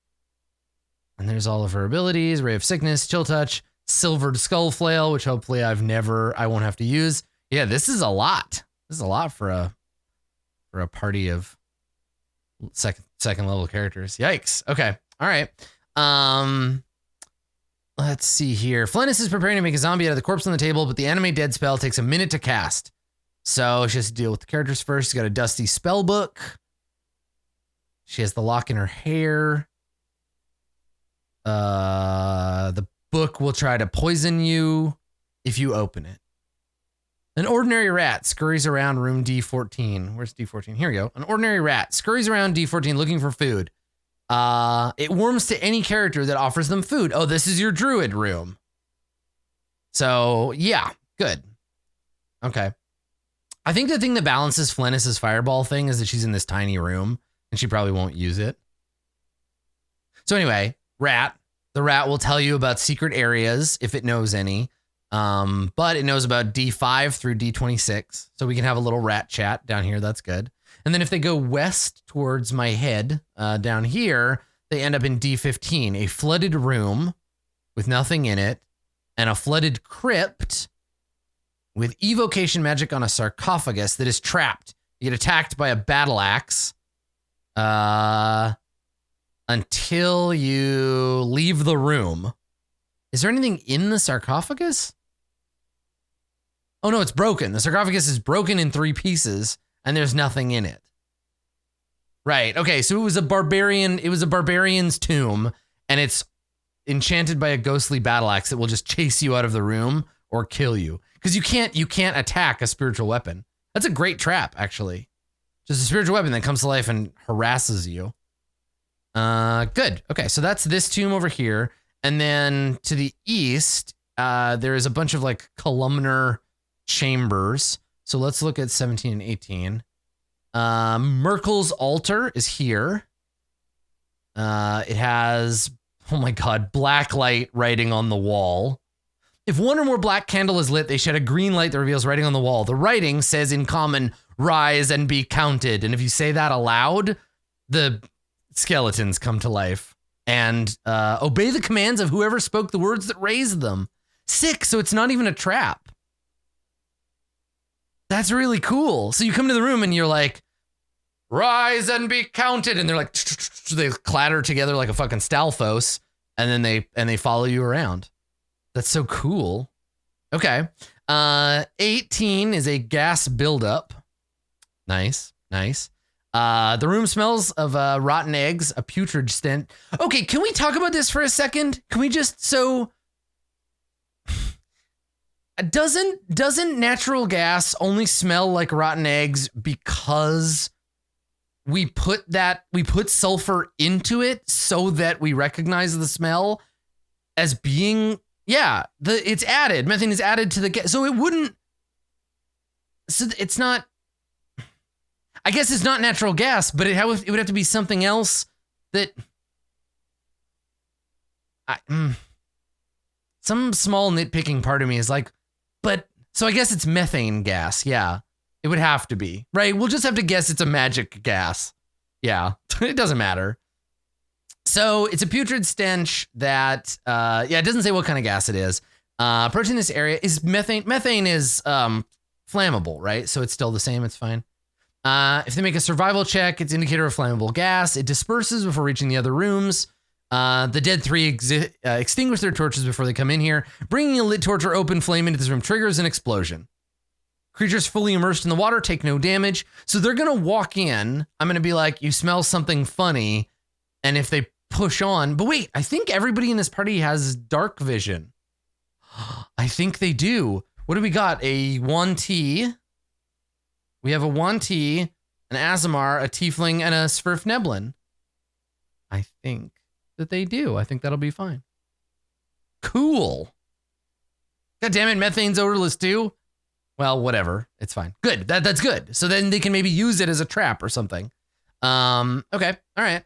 Speaker 1: And there's all of her abilities: Ray of Sickness, Chill Touch, Silvered Skull Flail, which hopefully I won't have to use. Yeah, this is a lot. This is a lot for a party of second level characters. Yikes. Okay. All right. Let's see here. Flennis is preparing to make a zombie out of the corpse on the table, but the animate dead spell takes a minute to cast. So she has to deal with the characters first. She's got a dusty spell book. She has the lock in her hair. The book will try to poison you if you open it. An ordinary rat scurries around room D14. Where's D14? Here we go. An ordinary rat scurries around D14 looking for food. It warms to any character that offers them food. Oh, this is your druid room. So, yeah, good. Okay. I think the thing that balances Flennis's fireball thing is that she's in this tiny room and she probably won't use it. So anyway, rat. The rat will tell you about secret areas if it knows any. But it knows about D5 through D26. So we can have a little rat chat down here. That's good. And then if they go west towards my head, down here, they end up in D15, a flooded room with nothing in it, and a flooded crypt with evocation magic on a sarcophagus that is trapped. You get attacked by a battle axe until you leave the room. Is there anything in the sarcophagus? Oh no, it's broken. The sarcophagus is broken in 3 pieces and there's nothing in it. Right. Okay. So it was a barbarian's tomb and it's enchanted by a ghostly battle axe that will just chase you out of the room or kill you. Because you can't attack a spiritual weapon. That's a great trap, actually. Just a spiritual weapon that comes to life and harasses you. Good. Okay. So that's this tomb over here. And then to the east, there is a bunch of like columnar chambers. So let's look at 17 and 18. Merkel's altar is here. It has, oh my God, black light writing on the wall. If one or more black candle is lit, they shed a green light that reveals writing on the wall. The writing says in common, "Rise and be counted." And if you say that aloud, the skeletons come to life and obey the commands of whoever spoke the words that raised them. Sick, so it's not even a trap. That's really cool. So you come to the room and you're like, "Rise and be counted." And they're like, they clatter together like a fucking Stalfos. And then they follow you around. That's so cool. Okay. 18 is a gas buildup. Nice. The room smells of rotten eggs, a putrid stench. Okay, can we talk about this for a second? Can we just doesn't natural gas only smell like rotten eggs because we put sulfur into it so that we recognize the smell as being it's added. Methane is added to the gas, so it's not. I guess it's not natural gas, but it would have to be something else that some small nitpicking part of me is like, but so I guess it's methane gas. Yeah, it would have to be, right? We'll just have to guess it's a magic gas. Yeah, it doesn't matter. So it's a putrid stench that, it doesn't say what kind of gas it is. Approaching this area is methane. Methane is flammable, right? So it's still the same. It's fine. If they make a survival check, it's indicator of flammable gas. It disperses before reaching the other rooms. The dead three extinguish their torches before they come in here. Bringing a lit torch or open flame into this room triggers an explosion. Creatures fully immersed in the water take no damage. So they're going to walk in. I'm going to be like, you smell something funny. And if they push on, but wait, I think everybody in this party has dark vision. I think they do. What do we got? A 1T. We have a 1T, an Azamar, a Tiefling, and a Svirfneblin. I think that they do. I think that'll be fine. Cool. God damn it, methane's odorless too. Well, whatever. It's fine. Good. That's good. So then they can maybe use it as a trap or something. Okay. All right.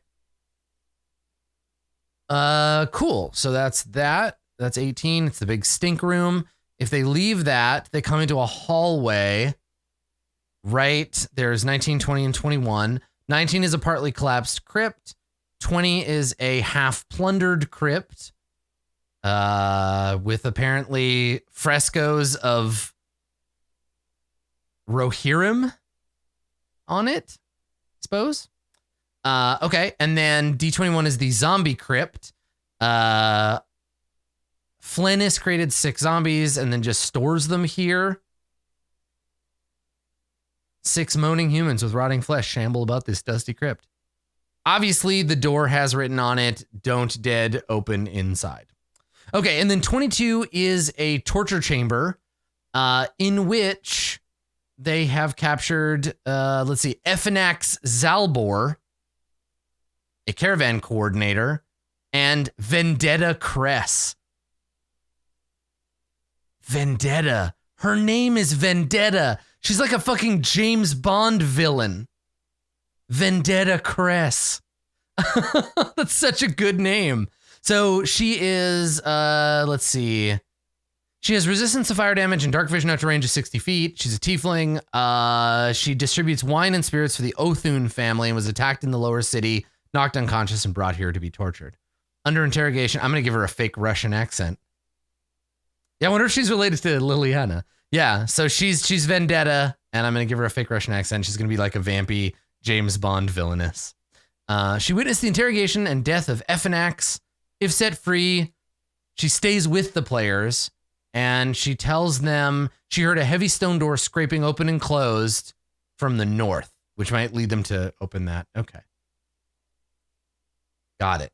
Speaker 1: Cool. So that's that. That's 18. It's the big stink room. If they leave that, they come into a hallway. Right. There's 19, 20, and 21. 19 is a partly collapsed crypt. 20 is a half plundered crypt. With apparently frescoes of Rohirrim on it, I suppose. Okay, and then D21 is the zombie crypt. Flennis created 6 zombies and then just stores them here. 6 moaning humans with rotting flesh shamble about this dusty crypt. Obviously, the door has written on it, "Don't dead, open inside." Okay, and then 22 is a torture chamber in which they have captured, Efanax Zalbor, a caravan coordinator, and Vendetta Cress. Vendetta. Her name is Vendetta. She's like a fucking James Bond villain. Vendetta Cress. That's such a good name. So she is, let's see. She has resistance to fire damage and dark vision out to range of 60 feet. She's a tiefling. She distributes wine and spirits for the Othun family and was attacked in the lower city, knocked unconscious, and brought here to be tortured. Under interrogation, I'm going to give her a fake Russian accent. Yeah, I wonder if she's related to Liliana. Yeah, so she's Vendetta, and I'm going to give her a fake Russian accent. She's going to be like a vampy James Bond villainess. She witnessed the interrogation and death of Efanax. If set free, she stays with the players, and she tells them she heard a heavy stone door scraping open and closed from the north, which might lead them to open that. Okay. Got it.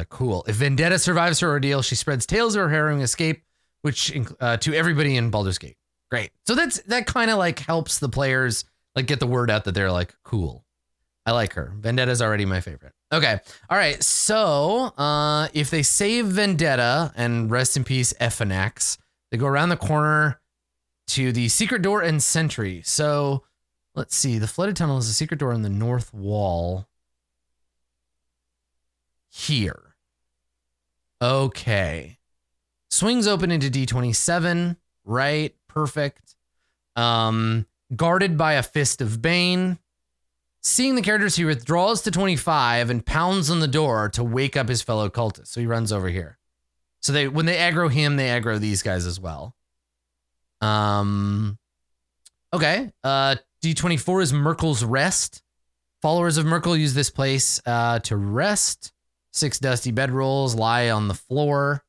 Speaker 1: Cool. If Vendetta survives her ordeal, she spreads tales of her harrowing escape, which to everybody in Baldur's Gate. Great. So that kind of like helps the players like get the word out that they're like, cool. I like her. Vendetta's already my favorite. Okay. All right. So if they save Vendetta and rest in peace Efanax, they go around the corner to the secret door and sentry. So let's see. The flooded tunnel is a secret door in the north wall. Here. Okay. Swings open into D27. Right. Perfect. Guarded by a fist of Bane. Seeing the characters, he withdraws to 25 and pounds on the door to wake up his fellow cultists. So he runs over here. So when they aggro him, they aggro these guys as well. Okay. D24 is Merkel's Rest. Followers of Merkel use this place to rest. 6 dusty bedrolls lie on the floor.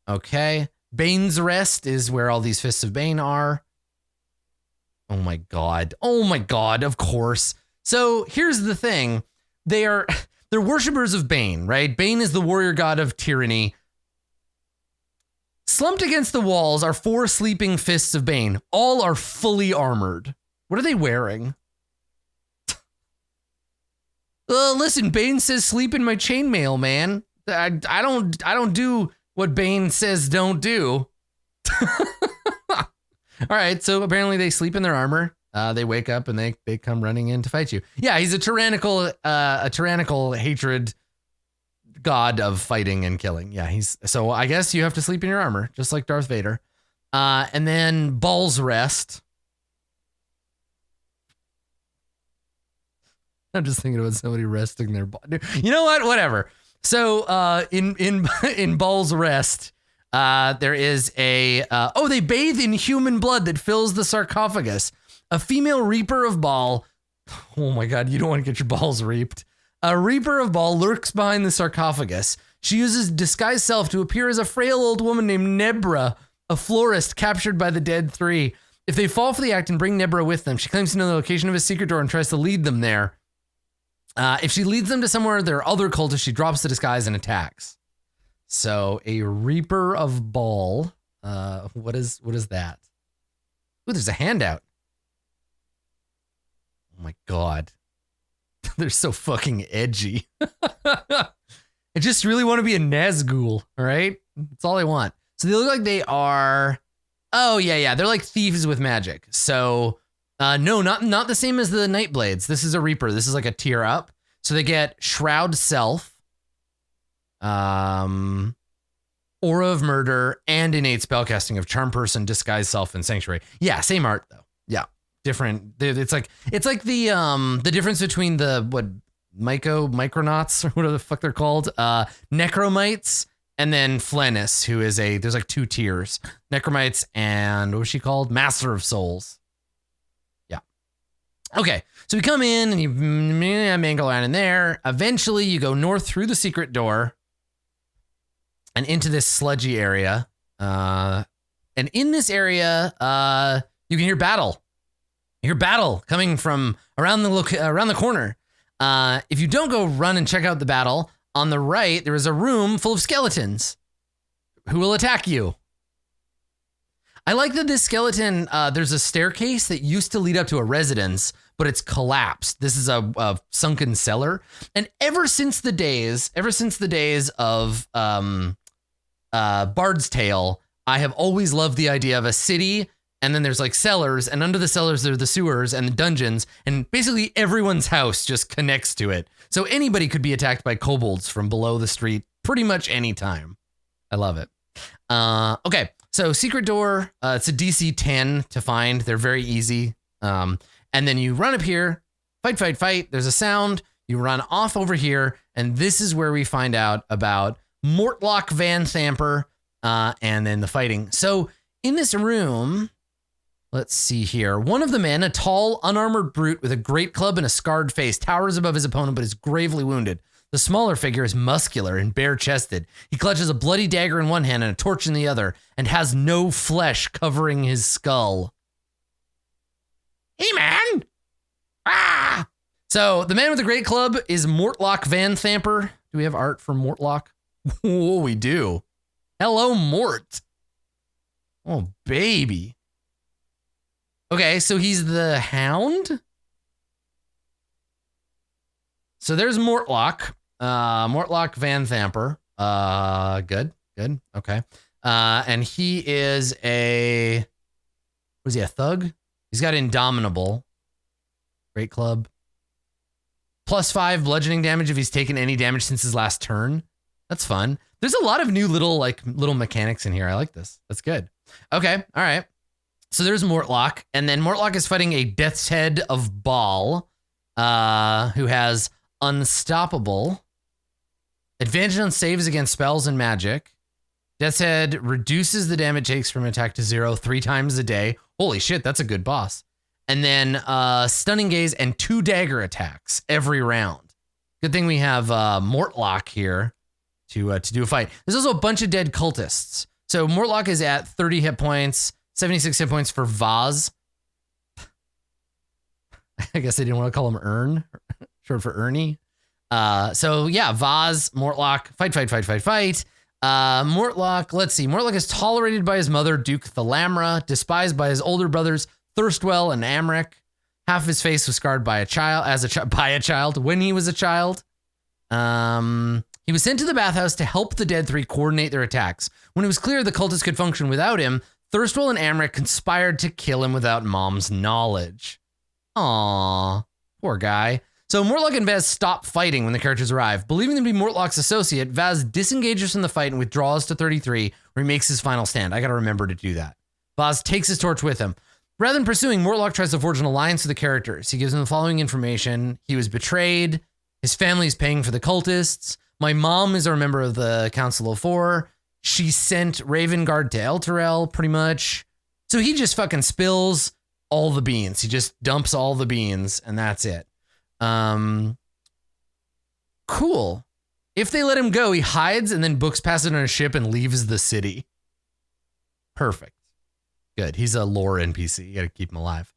Speaker 1: Okay. Bane's Rest is where all these Fists of Bane are. Oh my God. Oh my God, of course. So here's the thing. They're worshippers of Bane, right? Bane is the warrior god of tyranny. Slumped against the walls are 4 sleeping Fists of Bane. All are fully armored. What are they wearing? Listen, Bane says sleep in my chainmail, man. I don't do what Bane says don't do. All right, so apparently they sleep in their armor. They wake up and they come running in to fight you. Yeah, he's a tyrannical hatred god of fighting and killing. Yeah, so I guess you have to sleep in your armor, just like Darth Vader. And then Baal's Rest. I'm just thinking about somebody resting their body. You know what? Whatever. So in Baal's Rest, there is they bathe in human blood that fills the sarcophagus. A female reaper of Baal. Oh my God, you don't want to get your balls reaped. A reaper of Baal lurks behind the sarcophagus. She uses disguised self to appear as a frail old woman named Nebra, a florist captured by the dead 3. If they fall for the act and bring Nebra with them, she claims to know the location of a secret door and tries to lead them there. If she leads them to somewhere there are other cultists, she drops the disguise and attacks. So a Reaper of Baal. What is that? Ooh, there's a handout. Oh my God. They're so fucking edgy. I just really want to be a Nazgul, all right? That's all I want. So they look like they are... Oh, yeah. They're like thieves with magic. So, no, not the same as the Nightblades. This is a Reaper. This is like a tier up. So they get Shroud Self, Aura of Murder, and innate spellcasting of Charm Person, Disguise Self, and Sanctuary. Yeah, same art though. Yeah, different. It's like the difference between the Micronauts or whatever the fuck they're called, Necromites, and then Flennis, who is there's like 2 tiers, Necromites and what was she called? Master of Souls. Yeah. Okay, so we come in and you mangle around in there. Eventually, you go north through the secret door and into this sludgy area. And in this area, you can hear battle. You hear battle coming from around the corner. If you don't go run and check out the battle, on the right, there is a room full of skeletons who will attack you. I like that this skeleton, there's a staircase that used to lead up to a residence, but it's collapsed. This is a sunken cellar. And ever since the days of Bard's Tale, I have always loved the idea of a city, and then there's like cellars, and under the cellars there are the sewers and the dungeons, and basically everyone's house just connects to it. So anybody could be attacked by kobolds from below the street pretty much any time. I love it. Okay, so secret door, it's a DC 10 to find. They're very easy. And then you run up here, fight. There's a sound. You run off over here, and this is where we find out about Mortlock Van Thamper, and then the fighting. So in this room, let's see here. One of the men, a tall, unarmored brute with a great club and a scarred face, towers above his opponent but is gravely wounded. The smaller figure is muscular and bare-chested. He clutches a bloody dagger in one hand and a torch in the other, and has no flesh covering his skull. Hey, man! Ah! So the man with the great club is Mortlock Van Thamper. Do we have art for Mortlock? Oh, we do. Hello, Mort. Oh, baby. Okay, so he's the Hound. So there's Mortlock. Mortlock Van Thamper. Good. Okay. And he is a thug? He's got Indomitable. Great club. +5 bludgeoning damage if he's taken any damage since his last turn. That's fun. There's a lot of new little mechanics in here. I like this. That's good. Okay. All right. So there's Mortlock, and then Mortlock is fighting a Death's Head of Baal, who has Unstoppable, advantage on saves against spells and magic. Death's Head reduces the damage takes from attack to 0 3 times a day. Holy shit, that's a good boss. And then Stunning Gaze and 2 dagger attacks every round. Good thing we have Mortlock here to do a fight. There's also a bunch of dead cultists. So Mortlock is at 30 hit points, 76 hit points for Vaz. I guess they didn't want to call him Ern, short for Ernie. So yeah, Vaz, Mortlock, fight. Mortlock, let's see. Mortlock is tolerated by his mother, Duke Thalamra, despised by his older brothers, Thirstwell and Amric. Half of his face was scarred by a child, when he was a child. He was sent to the bathhouse to help the Dead Three coordinate their attacks. When it was clear the cultists could function without him, Thirstwell and Amric conspired to kill him without Mom's knowledge. Aww, poor guy. So Mortlock and Vaz stop fighting when the characters arrive. Believing them to be Mortlock's associate, Vaz disengages from the fight and withdraws to 33, where he makes his final stand. I gotta remember to do that. Vaz takes his torch with him. Rather than pursuing, Mortlock tries to forge an alliance with the characters. He gives them the following information. He was betrayed. His family is paying for the cultists. My mom is a member of the Council of Four. She sent Ravengard to Elturel, pretty much. So he just fucking spills all the beans. He just dumps all the beans, and that's it. Cool. If they let him go, he hides and then books passage on a ship and leaves the city. Perfect. Good. He's a lore NPC. You gotta keep him alive.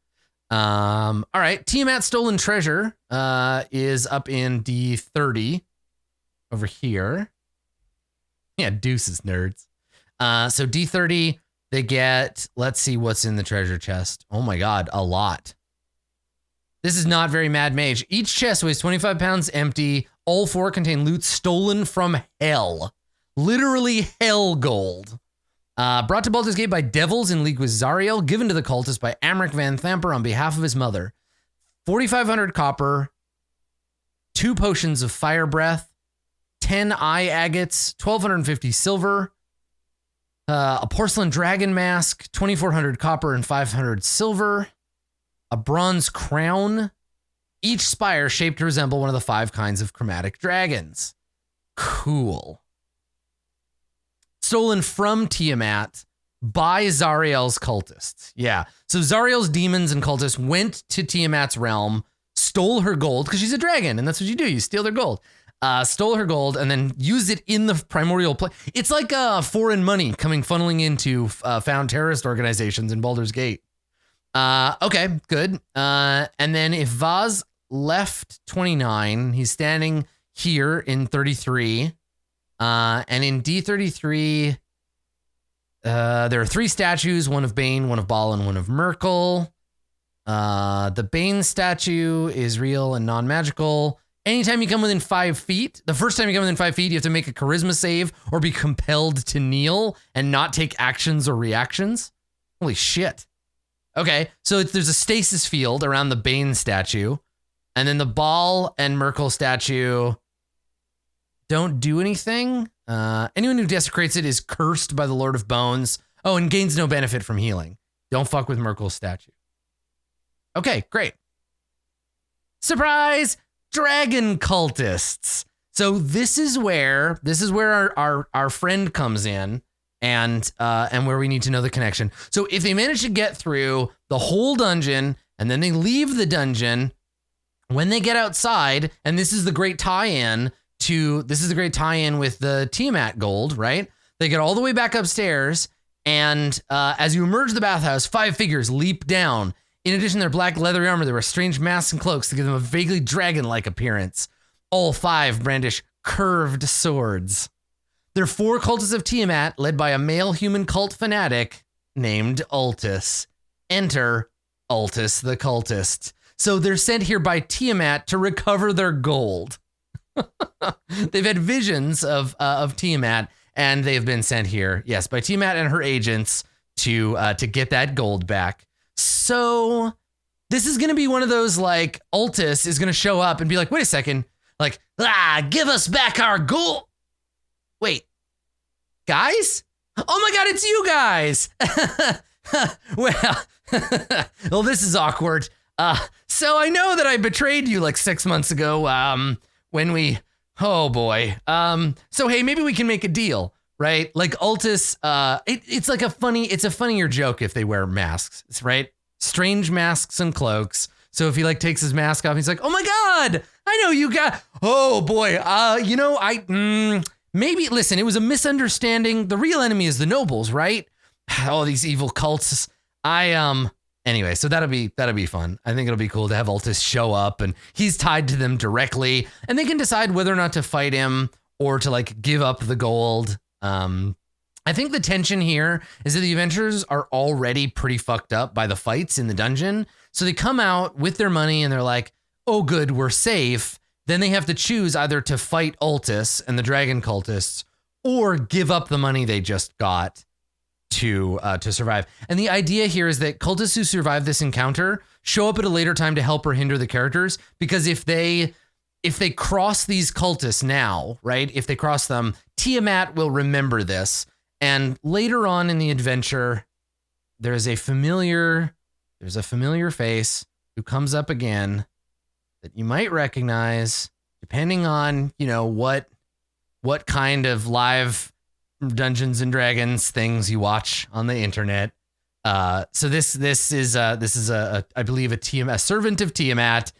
Speaker 1: All right. Tiamat's stolen treasure is up in D30 over here. Yeah, deuces, nerds. So D30, they get, let's see what's in the treasure chest. Oh my God, a lot. This is not very Mad Mage. Each chest weighs 25 pounds empty. All four contain loot stolen from hell. Literally hell gold. Brought to Baldur's Gate by devils in league with Zariel, given to the cultists by Amric Van Thamper on behalf of his mother. 4,500 copper, 2 potions of fire breath, 10 eye agates, 1,250 silver, a porcelain dragon mask, 2,400 copper and 500 silver, a bronze crown, each spire shaped to resemble one of the 5 kinds of chromatic dragons. Cool. Stolen from Tiamat by Zariel's cultists. Yeah. So Zariel's demons and cultists went to Tiamat's realm, stole her gold, because she's a dragon, and that's what you do. You steal their gold. Stole her gold, and then used it in the primordial place. It's like foreign money funneling into found terrorist organizations in Baldur's Gate. Okay, good. And then if Vaz left 29, he's standing here in 33. And in D33, there are 3 statues, one of Bane, one of Baal, and one of Merkel. The Bane statue is real and non-magical. Anytime you come within 5 feet, the first time you come within 5 feet, you have to make a charisma save or be compelled to kneel and not take actions or reactions. Holy shit. Okay, so there's a stasis field around the Bane statue, and then the Baal and Merkel statue don't do anything. Anyone who desecrates it is cursed by the Lord of Bones. Oh, and gains no benefit from healing. Don't fuck with Merkel's statue. Okay, great. Surprise! Dragon cultists. So this is where our friend comes in, and where we need to know the connection. So if they manage to get through the whole dungeon and then they leave the dungeon, when they get outside, and this is the great tie-in with the Tiamat gold, right? They get all the way back upstairs, and as you emerge the bathhouse, 5 figures leap down. In addition to their black leathery armor, there were strange masks and cloaks to give them a vaguely dragon-like appearance. All 5 brandish curved swords. There are 4 cultists of Tiamat, led by a male human cult fanatic named Ultis. Enter Ultis the cultist. So they're sent here by Tiamat to recover their gold. They've had visions of Tiamat, and they've been sent here, yes, by Tiamat and her agents to get that gold back. So this is going to be one of those, like, Ultis is going to show up and be like, wait a second, like, give us back our gold. Wait, guys? Oh my God, it's you guys. Well, this is awkward. So I know that I betrayed you like 6 months ago, when we, oh boy. So hey, maybe we can make a deal, right? Like Ultis, it's like it's a funnier joke if they wear masks, right? Strange masks and cloaks. So if he like takes his mask off, he's like, oh my God, I know you got, oh boy. maybe, listen, it was a misunderstanding. The real enemy is the nobles, right? All these evil cults. Anyway, so that'll be fun. I think it'll be cool to have Ultis show up and he's tied to them directly and they can decide whether or not to fight him or to like give up the gold. I think the tension here is that the adventurers are already pretty fucked up by the fights in the dungeon. So they come out with their money and they're like, oh, good, we're safe. Then they have to choose either to fight Ultis and the dragon cultists or give up the money they just got to survive. And the idea here is that cultists who survive this encounter show up at a later time to help or hinder the characters, because if they cross these cultists now, right, if they cross them, Tiamat will remember this. And later on in the adventure, there's a familiar face who comes up again that you might recognize, depending on, you know, what kind of live Dungeons and Dragons things you watch on the internet. So this is I believe a servant of Tiamat.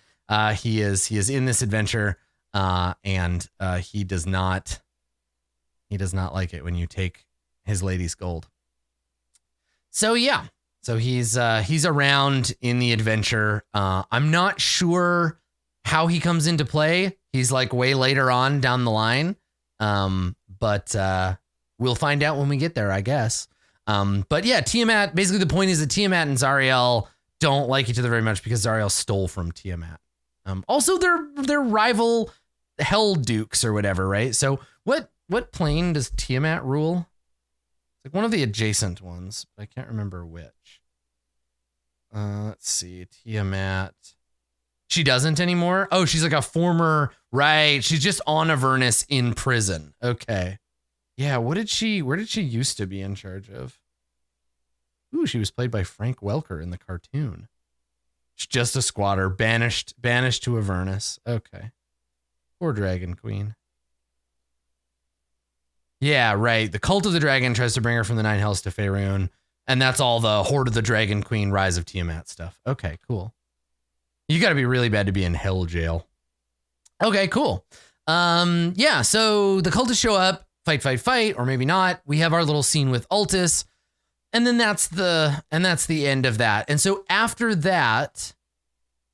Speaker 1: He is in this adventure, and he does not like it when you take his lady's gold. So yeah, so he's around in the adventure. I'm not sure how he comes into play. He's like way later on down the line. But we'll find out when we get there, I guess. But yeah, Tiamat, basically the point is that Tiamat and Zariel don't like each other very much because Zariel stole from Tiamat. Also they're rival Hell Dukes or whatever, right? So what plane does Tiamat rule? It's like one of the adjacent ones, but I can't remember which. Let's see, Tiamat. She doesn't anymore? Oh, she's like a former, right. She's just on Avernus in prison. Okay. Yeah, where did she used to be in charge of? Ooh, she was played by Frank Welker in the cartoon. She's just a squatter, banished to Avernus. Okay. Poor Dragon Queen. Yeah, right. The Cult of the Dragon tries to bring her from the Nine Hells to Faerun, and that's all the Horde of the Dragon Queen, Rise of Tiamat stuff. Okay, cool. You got to be really bad to be in hell jail. Okay, cool. Yeah, so the cultists show up, fight, or maybe not. We have our little scene with Ultis, and then that's the end of that. And so after that,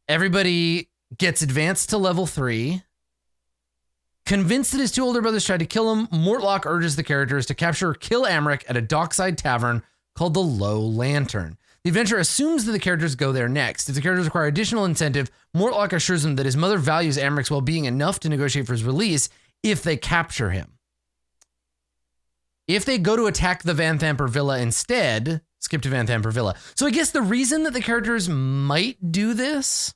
Speaker 1: everybody gets advanced to level 3. Convinced that his 2 older brothers tried to kill him, Mortlock urges the characters to capture or kill Amric at a dockside tavern called the Low Lantern. The adventure assumes that the characters go there next. If the characters require additional incentive, Mortlock assures them that his mother values Amric's well-being enough to negotiate for his release if they capture him. If they go to attack the Van Thamper Villa instead, skip to Van Thamper Villa. So I guess the reason that the characters might do this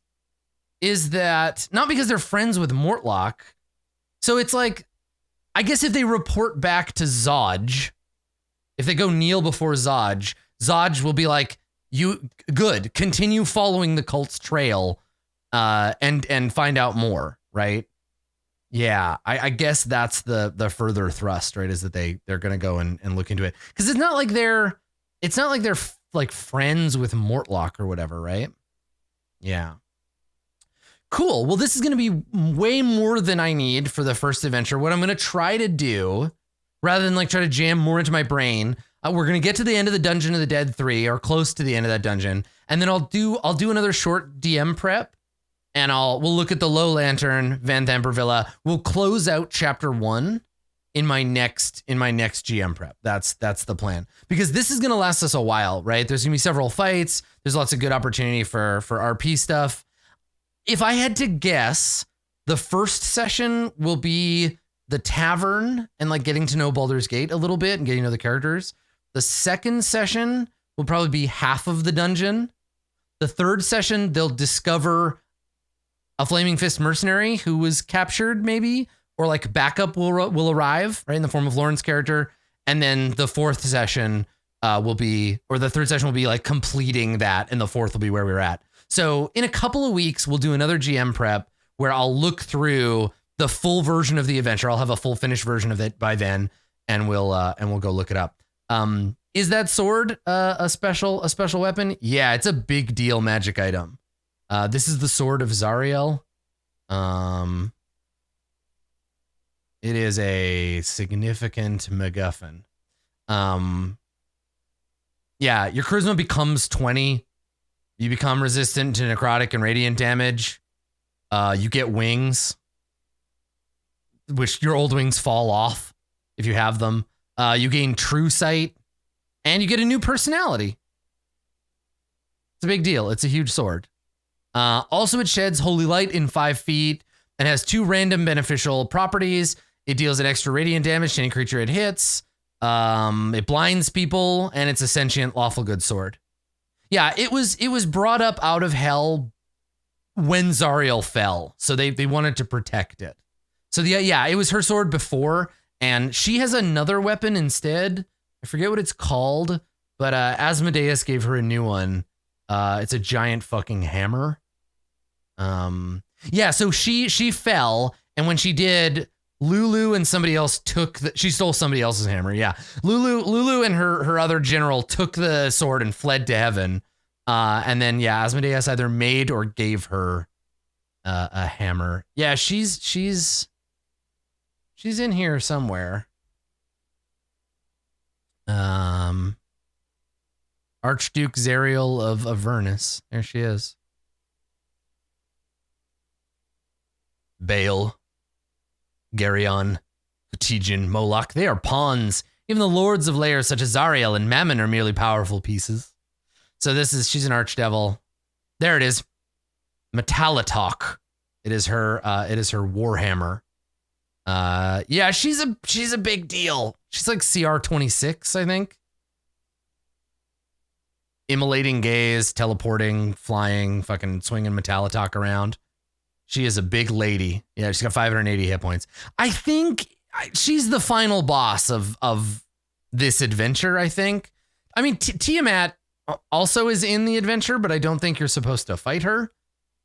Speaker 1: is that, not because they're friends with Mortlock. So it's like, I guess if they report back to Zodge, if they go kneel before Zodge, Zodge will be like, you good, continue following the cult's trail, and find out more, right? Yeah, I guess that's the further thrust, right? Is that they're gonna go and look into it, because it's not like they're like friends with Mortlock or whatever, right? Yeah. Cool. Well, this is going to be way more than I need for the first adventure. What I'm going to try to do, rather than like try to jam more into my brain, we're going to get to the end of the Dungeon of the Dead 3, or close to the end of that dungeon, and then I'll do another short DM prep, and we'll look at the Low Lantern, Van Thamper Villa. We'll close out chapter 1 in my next GM prep. That's the plan, because this is going to last us a while, right? There's going to be several fights. There's lots of good opportunity for RP stuff. If I had to guess, the first session will be the tavern and like getting to know Baldur's Gate a little bit and getting to know the characters. The second session will probably be half of the dungeon. The third session, they'll discover a Flaming Fist mercenary who was captured, maybe, or like backup will arrive, right, in the form of Lauren's character. And then the fourth session the third session will be like completing that, and the fourth will be where we're at. So in a couple of weeks, we'll do another GM prep where I'll look through the full version of the adventure. I'll have a full finished version of it by then, and we'll go look it up. Is that sword a special weapon? Yeah, it's a big deal magic item. This is the sword of Zariel. It is a significant MacGuffin. Yeah, your charisma becomes 20. You become resistant to necrotic and radiant damage. You get wings, which your old wings fall off if you have them. You gain true sight, and you get a new personality. It's a big deal. It's a huge sword. Also, it sheds holy light in 5 feet and has 2 random beneficial properties. It deals an extra radiant damage to any creature it hits. It blinds people, and it's a sentient lawful good sword. Yeah, it was brought up out of hell when Zariel fell, so they wanted to protect it. So yeah, it was her sword before, and she has another weapon instead. I forget what it's called, but Asmodeus gave her a new one. It's a giant fucking hammer. Yeah, so she fell, and when she did, Lulu and somebody else she stole somebody else's hammer. Yeah. Lulu and her other general took the sword and fled to heaven. And then, yeah, Asmodeus either made or gave her a hammer. Yeah, she's in here somewhere. Archduke Zariel of Avernus. There she is. Baal, Geryon, Kutijan, Moloch, they are pawns. Even the lords of lairs such as Zariel and Mammon are merely powerful pieces. So she's an archdevil. There it is. Metallitok. It is her warhammer. Yeah, she's a big deal. She's like CR 26, I think. Immolating gaze, teleporting, flying, fucking swinging Metallitok around. She is a big lady. Yeah, she's got 580 hit points. I think she's the final boss of this adventure, I think. I mean, Tiamat also is in the adventure, but I don't think you're supposed to fight her.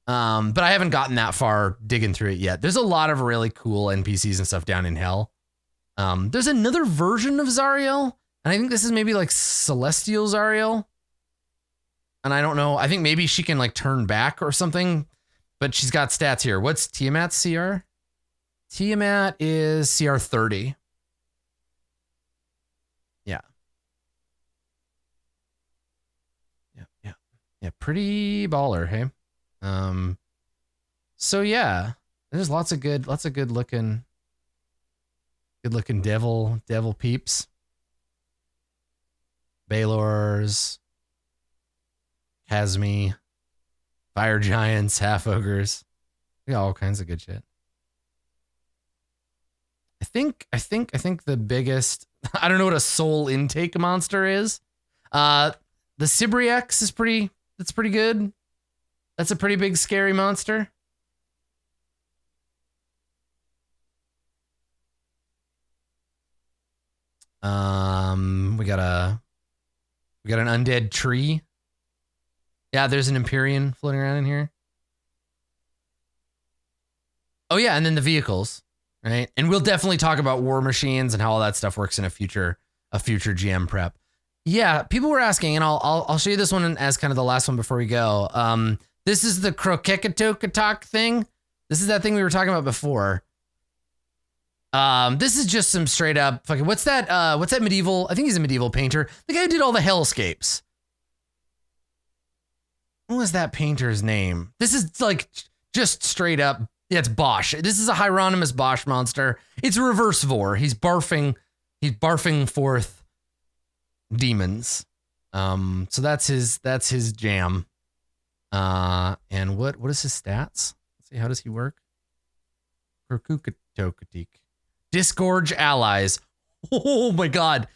Speaker 1: But I haven't gotten that far digging through it yet. There's a lot of really cool NPCs and stuff down in hell. There's another version of Zariel, and I think this is maybe like Celestial Zariel. And I don't know. I think maybe she can like turn back or something. But she's got stats here. What's Tiamat's CR? Tiamat is CR 30. Yeah. Yeah, pretty baller, hey? So yeah, there's lots of good looking devil peeps. Balors, Kazmi, fire giants, half ogres. We got all kinds of good shit. I think the biggest, I don't know what a soul intake monster is. The Sibriex is that's pretty good. That's a pretty big scary monster. We got an undead tree. Yeah, there's an Empyrean floating around in here. Oh yeah, and then the vehicles, right? And we'll definitely talk about war machines and how all that stuff works in a future GM prep. Yeah, people were asking, and I'll show you this one as kind of the last one before we go. This is the Krokekatokatok thing. This is that thing we were talking about before. This is just some straight up fucking, what's that medieval? I think he's a medieval painter. The guy who did all the hellscapes. What was that painter's name? This is like just straight up. Yeah, it's Bosch. This is a Hieronymus Bosch monster. It's a reverse vor. He's barfing forth demons. So that's his jam. And what is his stats? Let's see, how does he work? Disgorge allies. Oh my god.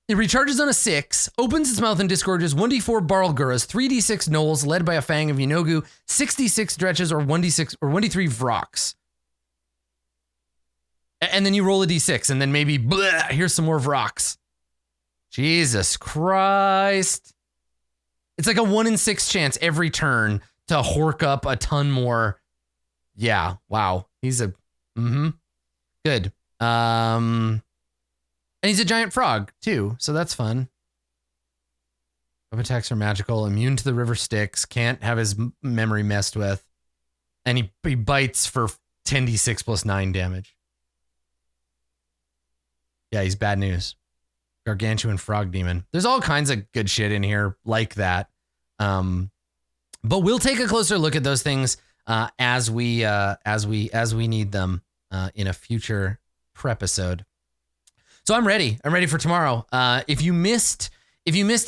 Speaker 1: It recharges on a 6, opens its mouth and disgorges 1d4 Barlguras, 3d6 gnolls led by a fang of Yenogu, 66 dretches or 1d6 or 1d3 Vrox. And then you roll a d6 and then maybe here's some more Vrox. Jesus Christ. It's like a 1 in 6 chance every turn to hork up a ton more. Yeah, wow. He's a good. And he's a giant frog, too, so that's fun. Weapon attacks are magical, immune to the river Styx, can't have his memory messed with, and he bites for 10d6 plus 9 damage. Yeah, he's bad news. Gargantuan frog demon. There's all kinds of good shit in here like that. But we'll take a closer look at those things as we need them in a future prepisode. So I'm ready. I'm ready for tomorrow. If you missed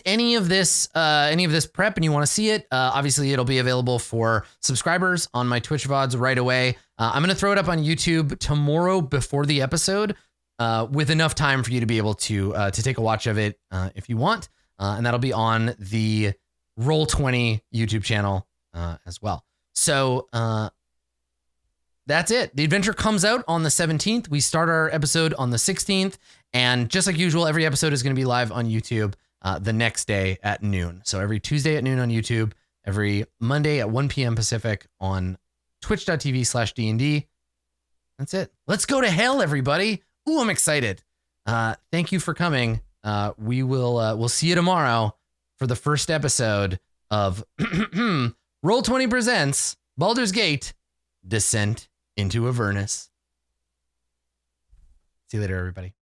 Speaker 1: any of this prep and you want to see it, obviously it'll be available for subscribers on my Twitch VODs right away. I'm going to throw it up on YouTube tomorrow before the episode, with enough time for you to be able to take a watch of it if you want. And that'll be on the Roll20 YouTube channel as well. So that's it. The adventure comes out on the 17th. We start our episode on the 16th. And just like usual, every episode is going to be live on YouTube the next day at noon. So every Tuesday at noon on YouTube, every Monday at 1 p.m. Pacific on twitch.tv/DND. That's it. Let's go to hell, everybody. Ooh, I'm excited. Thank you for coming. We'll see you tomorrow for the first episode of Roll20 presents Baldur's Gate Descent into Avernus. See you later, everybody.